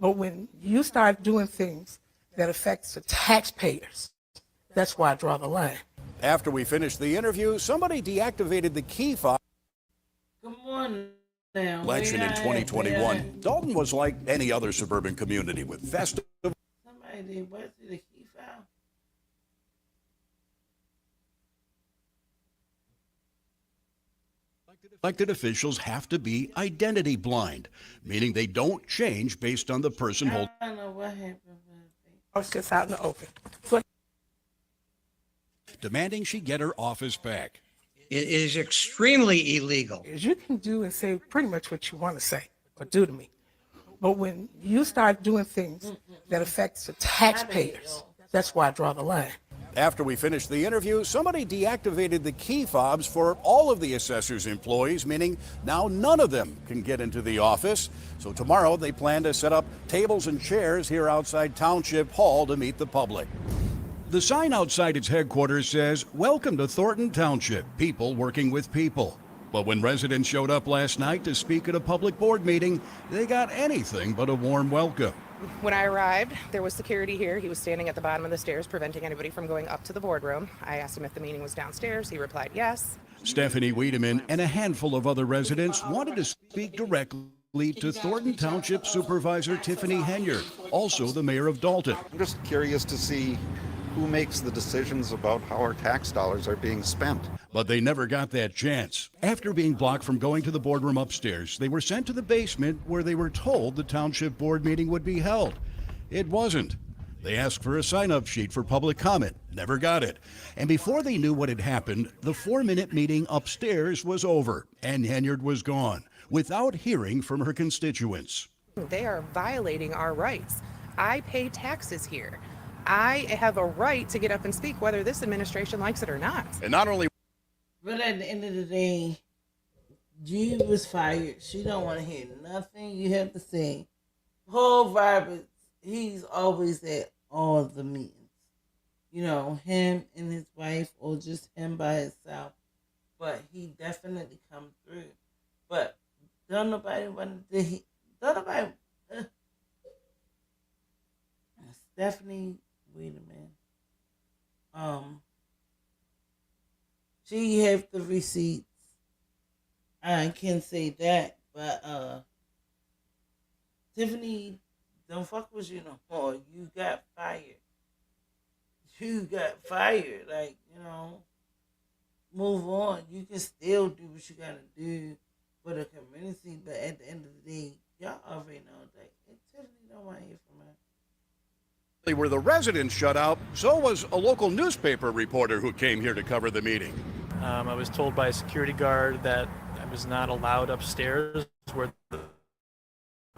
But when you start doing things that affects the taxpayers, that's why I draw the line. After we finished the interview, somebody deactivated the key fob. Come on now. Election in 2021. Dalton was like any other suburban community with festive. Somebody did what's the key file? Elected officials have to be identity blind, meaning they don't change based on the person holding. I don't know what happened. I was just out in the open. But demanding she get her office back. It is extremely illegal. You can do and say pretty much what you want to say or do to me. But when you start doing things that affects the taxpayers, that's why I draw the line. After we finished the interview, somebody deactivated the key fobs for all of the assessor's employees, meaning now none of them can get into the office. So tomorrow they plan to set up tables and chairs here outside Township Hall to meet the public. The sign outside its headquarters says, "Welcome to Thornton Township, people working with people." But when residents showed up last night to speak at a public board meeting, they got anything but a warm welcome. When I arrived, there was security here. He was standing at the bottom of the stairs, preventing anybody from going up to the boardroom. I asked him if the meeting was downstairs. He replied yes. Stephanie Wiedemann and a handful of other residents wanted to speak directly to Thornton Township Supervisor Tiffany Henyard, also the mayor of Dalton. I'm just curious to see who makes the decisions about how our tax dollars are being spent. But they never got that chance. After being blocked from going to the boardroom upstairs, they were sent to the basement where they were told the township board meeting would be held. It wasn't. They asked for a sign-up sheet for public comment, never got it. And before they knew what had happened, the 4-minute meeting upstairs was over, and Henyard was gone, without hearing from her constituents. They are violating our rights. I pay taxes here. I have a right to get up and speak whether this administration likes it or not. And not only... But at the end of the day, G was fired. She don't want to hear nothing you have to say. Whole vibe, he's always at all the meetings. You know, him and his wife, or just him by himself. But he definitely come through. But don't nobody want to. Don't nobody. Stephanie, wait a minute. She have the receipts. I can't say that, but Tiffany, don't fuck with you no more. You got fired. You got fired. Like, you know, move on. You can still do what you gotta do for the community, but at the end of the day, y'all already know that Tiffany don't want to hear from her. Were the residents shut out, so was a local newspaper reporter who came here to cover the meeting. I was told by a security guard that I was not allowed upstairs where the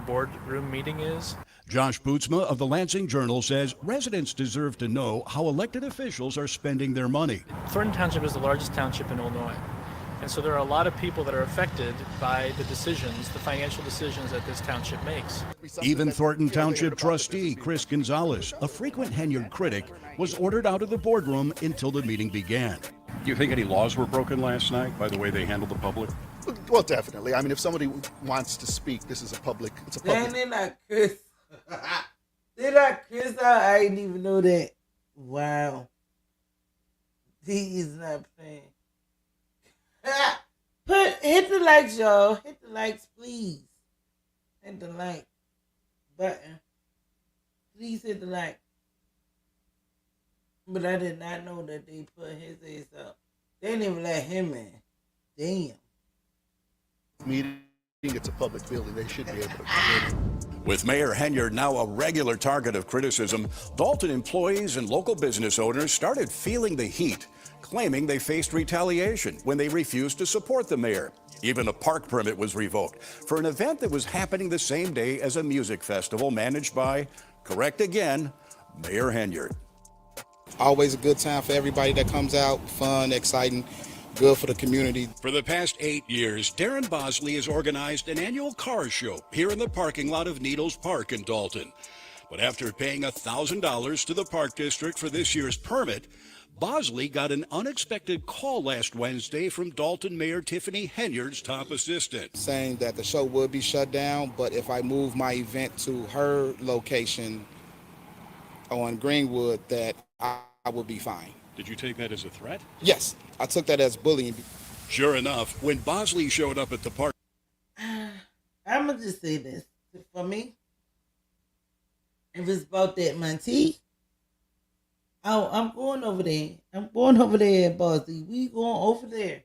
boardroom meeting is. Josh Bootsma of the Lansing Journal says residents deserve to know how elected officials are spending their money. Thornton Township is the largest township in Illinois. And so there are a lot of people that are affected by the decisions, the financial decisions that this township makes. Even Thornton Township trustee Chris Gonzalez, a frequent Henyard critic, was ordered out of the boardroom until the meeting began. Do you think any laws were broken last night by the way they handled the public? Well, definitely. I mean, if somebody wants to speak, it's a public. Damn, they're not Chris. They're not Chris. I didn't even know that. Wow. He is not playing. Hit the likes, y'all. Hit the likes, please. Hit the like button. Please hit the like. But I did not know that they put his ass up. They didn't even let him in. Damn. Meeting, it's a public building. They should be able to come in. With Mayor Henyard now a regular target of criticism, Dalton employees and local business owners started feeling the heat, claiming they faced retaliation when they refused to support the mayor. Even a park permit was revoked for an event that was happening the same day as a music festival managed by, correct again, Mayor Henyard. Always a good time for everybody that comes out, fun, exciting, good for the community. For the past 8 years, Darren Bosley has organized an annual car show here in the parking lot of Needles Park in Dalton. But after paying $1,000 to the Park District for this year's permit, Bosley got an unexpected call last Wednesday from Dalton Mayor Tiffany Henyard's top assistant. Saying that the show would be shut down, but if I move my event to her location on Greenwood, that I would be fine. Did you take that as a threat? Yes, I took that as bullying. Sure enough, when Bosley showed up at the park... I'm going to just say this. For me, if it's about that Monty, I'm going over there. I'm going over there, Bosley. We going over there.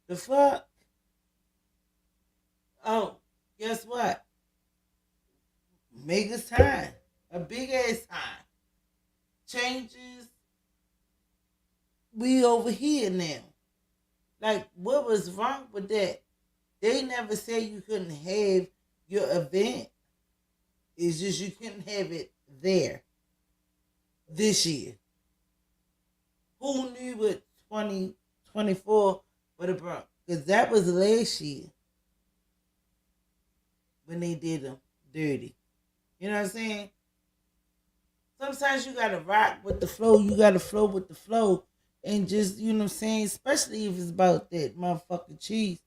The fuck? Oh, guess what? Make a time. A big ass time. Changes. We over here now. Like, what was wrong with that? They never said you couldn't have your event. It's just you couldn't have it there this year. Who knew what 2024 would have brought? Because that was last year when they did them dirty. You know what I'm saying? Sometimes you got to rock with the flow. You got to flow with the flow. And just, you know what I'm saying? Especially if it's about that motherfucking cheese.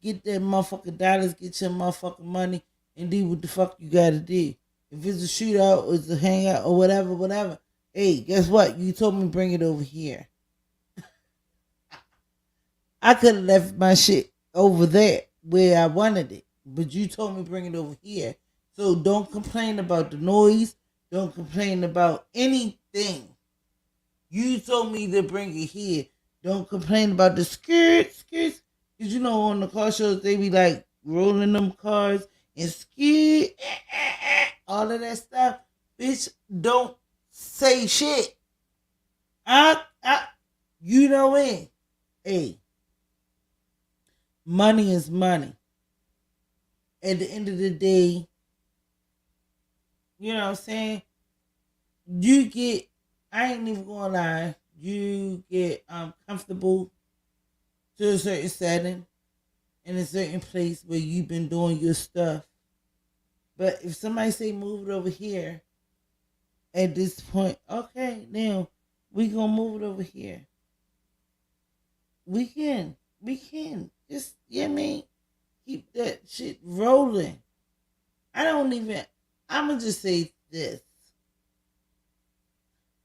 Get that motherfucking dollars, get your motherfucking money, and do what the fuck you gotta do. If it's a shootout or it's a hangout or whatever, hey, guess what? You told me bring it over here. I could have left my shit over there where I wanted it. But you told me bring it over here. So don't complain about the noise. Don't complain about anything. You told me to bring it here. Don't complain about the skirts. Because you know on the car shows, they be like rolling them cars and skirt, all of that stuff. Bitch, don't say shit. You know it. Hey, money is money. At the end of the day, you know what I'm saying? You get, I ain't even gonna lie, you get comfortable to a certain setting in a certain place where you've been doing your stuff. But if somebody say move it over here, at this point, okay, now we gonna move it over here. We can. Just, you know what I mean? Keep that shit rolling. I'm gonna just say this.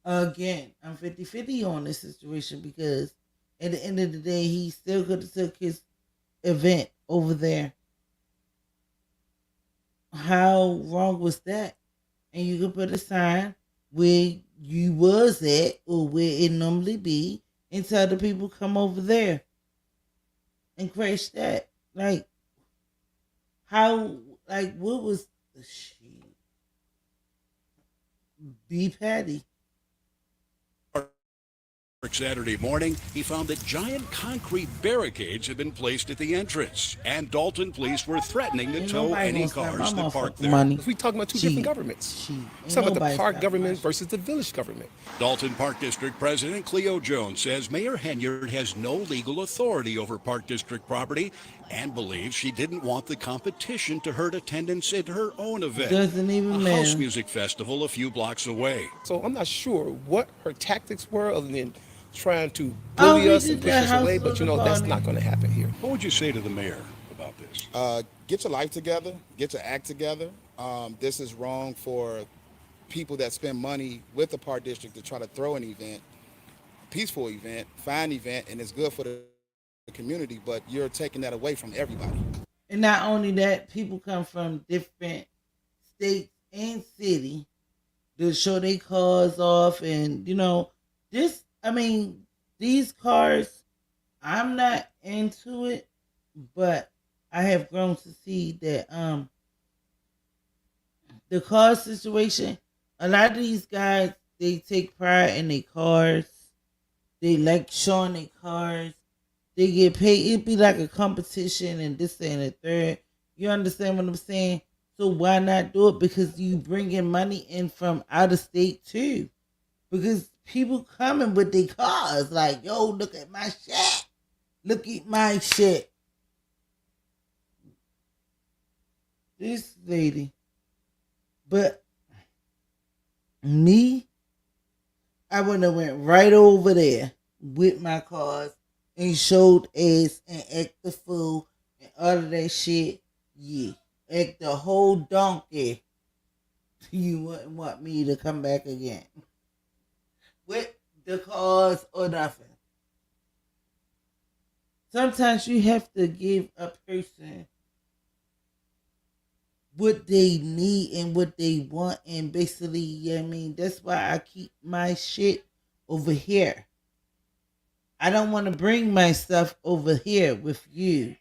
Again, I'm 50-50 on this situation because at the end of the day, he still could have took his event over there. How wrong was that? And you could put a sign where you was at or where it normally be and tell the people come over there and crash that. Like, how, like, what was the shit? be petty. Saturday morning, he found that giant concrete barricades had been placed at the entrance, and Dalton police were threatening to Ain't tow nobody any gonna snap cars my that parked motherfucking there. money. We talking about two Cheat. different governments. Cheat. It's talking about the nobody park snap government my versus the village government. Dalton Park District President Cleo Jones says Mayor Henyard has no legal authority over Park District property and believes she didn't want the competition to hurt attendance at her own event, Doesn't even a matter. house music festival a few blocks away. So I'm not sure what her tactics were other than trying to Oh, bully we us did and push that us house away, but you know, that's party. not going to happen here. What would you say to the mayor about this? Get your life together, get your act together. This is wrong for people that spend money with the park district to try to throw an event, peaceful event, fine event, and it's good for the community, but you're taking that away from everybody. And not only that, people come from different states and city to show their cars off, and you know, these cars, I'm not into it, but I have grown to see that the car situation, a lot of these guys, they take pride in their cars. They like showing their cars. They get paid. It'd be like a competition and this and the third. You understand what I'm saying? So why not do it? Because you bringing money in from out of state too. Because people coming with their cars. Like, yo, look at my shit. Look at my shit. This lady. But me, I would have went right over there with my cars and showed ass and act the fool and all of that shit. Yeah. Act the whole donkey. You wouldn't want me to come back again. With the cars or nothing. Sometimes you have to give a person what they need and what they want, and basically, that's why I keep my shit over here. I don't want to bring my stuff over here with you.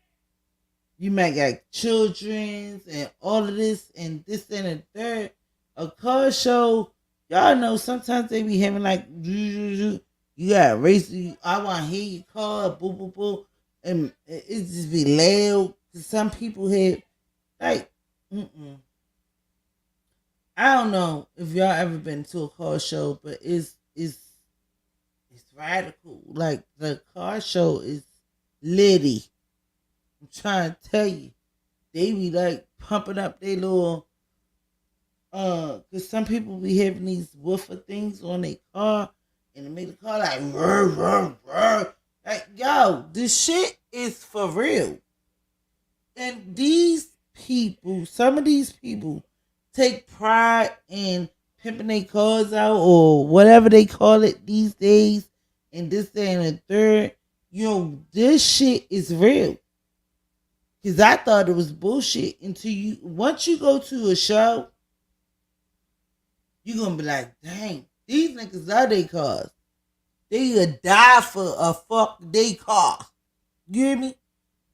You might got children and all of this and this and the third. A car show, y'all know sometimes they be having like, you got race, I want to hear your car, boo, boo, boo. And it just be loud. Some people have, like, I don't know if y'all ever been to a car show, but it's radical. Like, the car show is litty. I'm trying to tell you. They be like pumping up their little cause some people be having these woofer things on their car and it make the car like rrr, rrr, rrr. Like, yo, this shit is for real. And these people, some of these people take pride in pimping their cars out or whatever they call it these days, and this, that, and the third. Yo, this shit is real. Because I thought it was bullshit until once you go to a show, you're going to be like, dang, these niggas love their cars. They would die for a fuck they car. You hear me?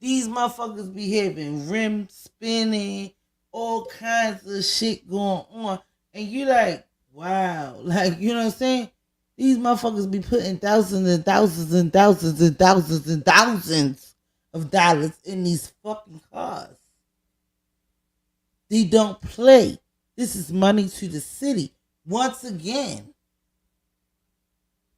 These motherfuckers be having rim spinning, all kinds of shit going on. And you like, wow. Like, you know what I'm saying? These motherfuckers be putting thousands and thousands and thousands and thousands and thousands of dollars in these fucking cars. They don't play. This is money to the city. Once again.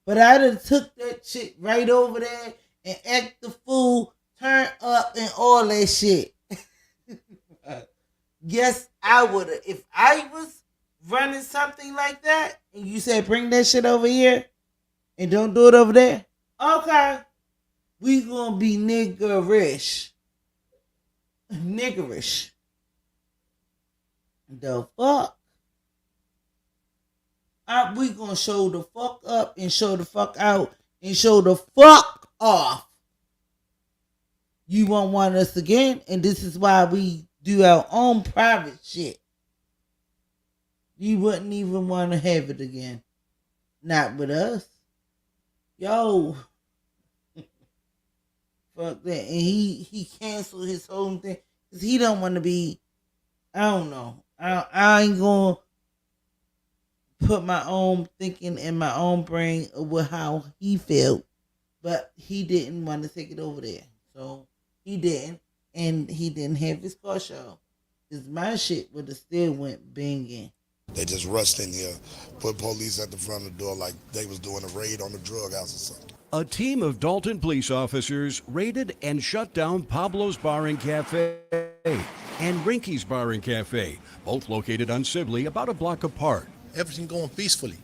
But I done took that shit right over there and act the fool, turn up and all that shit. Yes, I would have. If I was running something like that and you said bring that shit over here and don't do it over there, okay. We gonna be niggerish. Niggerish. The fuck? We gonna show the fuck up and show the fuck out and show the fuck off. You won't want us again, and this is why we do our own private shit. You wouldn't even want to have it again. Not with us. Yo. Fuck that. And he canceled his whole thing because he don't want to be, I don't know. I ain't gonna put my own thinking in my own brain with how he felt, but he didn't want to take it over there. So he didn't, and he didn't have his car show. Because my shit would have still went banging. They just rushed in here, put police at the front of the door like they was doing a raid on the drug house or something. A team of Dalton police officers raided and shut down Pablo's Bar and Cafe and Rinky's Bar and Cafe, both located on Sibley, about a block apart. Everything going peacefully,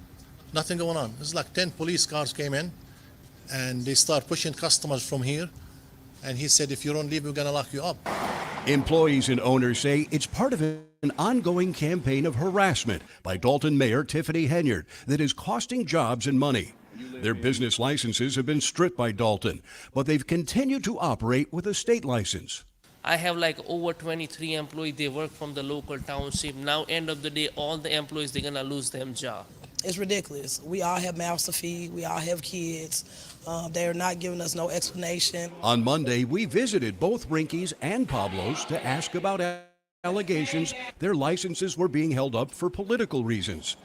nothing going on. It's like 10 police cars came in, and they start pushing customers from here. And he said, if you don't leave, we're gonna lock you up. Employees and owners say it's part of an ongoing campaign of harassment by Dalton Mayor Tiffany Henyard that is costing jobs and money. Their business licenses have been stripped by Dalton, but they've continued to operate with a state license. I have like over 23 employees. They work from the local township. Now, end of the day, all the employees, they're gonna lose their job. It's ridiculous. We all have mouths to feed. We all have kids. They're not giving us no explanation. On Monday, we visited both Rinky's and Pablo's to ask about allegations their licenses were being held up for political reasons.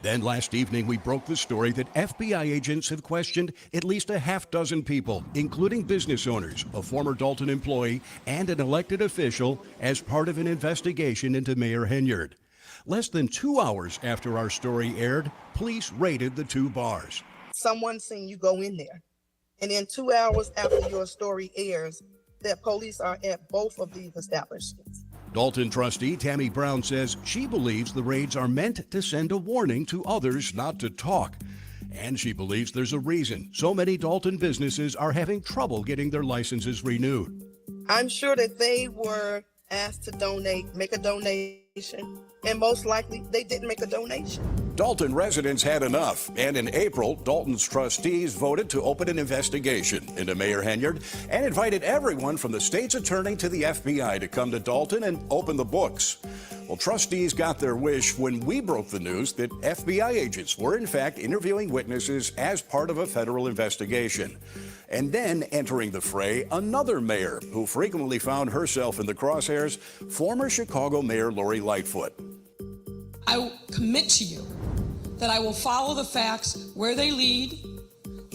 Then last evening, we broke the story that FBI agents have questioned at least a half dozen people, including business owners, a former Dalton employee, and an elected official as part of an investigation into Mayor Henyard. Less than 2 hours after our story aired, police raided the two bars. Someone seen you go in there, and then 2 hours after your story airs, that police are at both of these establishments. Dalton trustee Tammy Brown says she believes the raids are meant to send a warning to others not to talk. And she believes there's a reason so many Dalton businesses are having trouble getting their licenses renewed. I'm sure that they were asked to donate, make a donation, and most likely they didn't make a donation. Dalton residents had enough, and in April, Dalton's trustees voted to open an investigation into Mayor Henyard and invited everyone from the state's attorney to the FBI to come to Dalton and open the books. Well, trustees got their wish when we broke the news that FBI agents were in fact interviewing witnesses as part of a federal investigation. And then entering the fray, another mayor who frequently found herself in the crosshairs, former Chicago Mayor Lori Lightfoot. I commit to you that I will follow the facts where they lead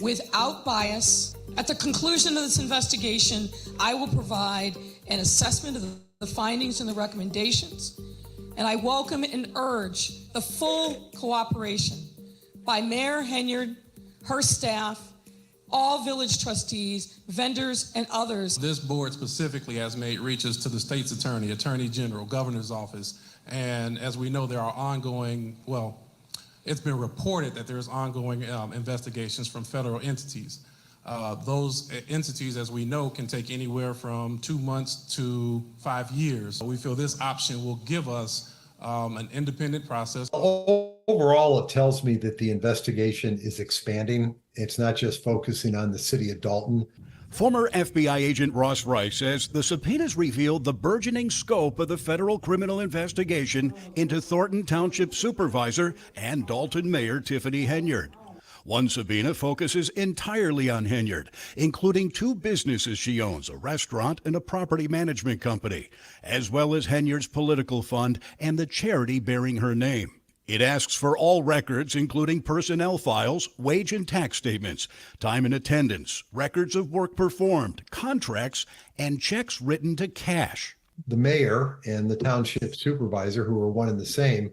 without bias. At the conclusion of this investigation, I will provide an assessment of the findings and the recommendations, and I welcome and urge the full cooperation by Mayor Henyard, her staff, all village trustees, vendors, and others. This board specifically has made reaches to the state's attorney, attorney general, governor's office, and as we know, there are ongoing, well, it's been reported that there's ongoing investigations from federal entities. Those entities, as we know, can take anywhere from 2 months to 5 years. We feel this option will give us an independent process. Overall, it tells me that the investigation is expanding. It's not just focusing on the city of Dalton. Former FBI agent Ross Rice says the subpoenas revealed the burgeoning scope of the federal criminal investigation into Thornton Township Supervisor and Dalton Mayor Tiffany Henyard. One subpoena focuses entirely on Henyard, including 2 businesses she owns, a restaurant and a property management company, as well as Henyard's political fund and the charity bearing her name. It asks for all records, including personnel files, wage and tax statements, time and attendance, records of work performed, contracts, and checks written to cash. The mayor and the township supervisor, who are one and the same,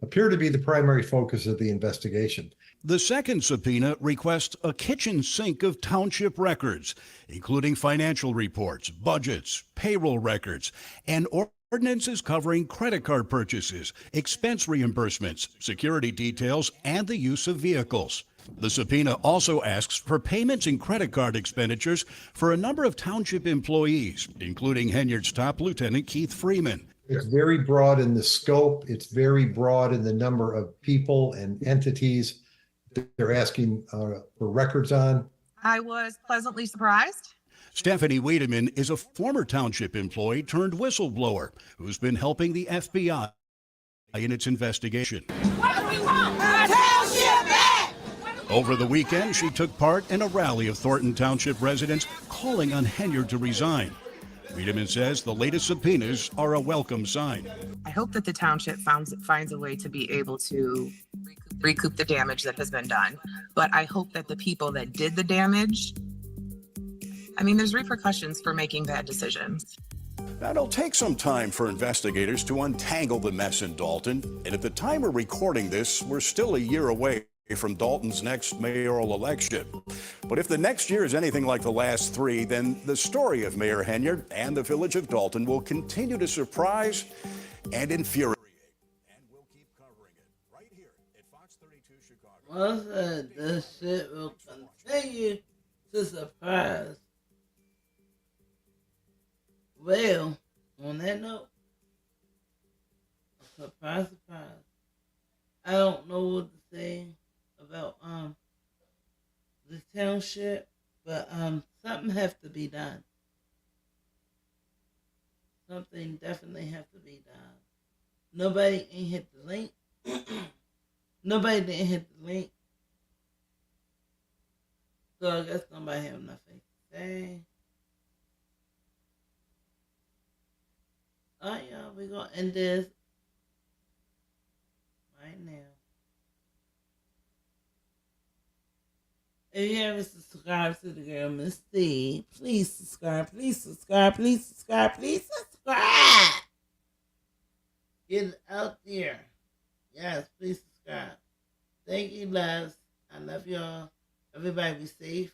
appear to be the primary focus of the investigation. The second subpoena requests a kitchen sink of township records, including financial reports, budgets, payroll records, and ordinances covering credit card purchases, expense reimbursements, security details, and the use of vehicles. The subpoena also asks for payments and credit card expenditures for a number of township employees, including Henyard's top lieutenant Keith Freeman. It's very broad in the scope. It's very broad in the number of people and entities that they're asking for records on. I was pleasantly surprised. Stephanie Wiedemann is a former township employee turned whistleblower who's been helping the FBI in its investigation. What do we want? Township back! Over the weekend, she took part in a rally of Thornton Township residents calling on Henyard to resign. Wiedemann says the latest subpoenas are a welcome sign. I hope that the township finds a way to be able to recoup recoup the damage that has been done. But I hope that the people that did the damage, I mean, there's repercussions for making bad decisions. Now, it'll take some time for investigators to untangle the mess in Dalton. And at the time of recording this, we're still a year away from Dalton's next mayoral election. But if the next year is anything like the last three, then the story of Mayor Henyard and the village of Dalton will continue to surprise and infuriate. And we'll keep covering it right here at Fox 32 Chicago. Well, this shit will continue to surprise. Well, on that note, surprise, surprise. I don't know what to say about the township, but something has to be done. Something definitely has to be done. Nobody ain't hit the link. Nobody didn't hit the link. So I guess nobody have nothing to say. Alright, y'all, we're gonna end this right now. If you haven't subscribed to the girl, Miss C, please subscribe, please subscribe, please subscribe, please subscribe. Get it out there. Yes, please subscribe. Thank you, loves. I love y'all. Everybody be safe.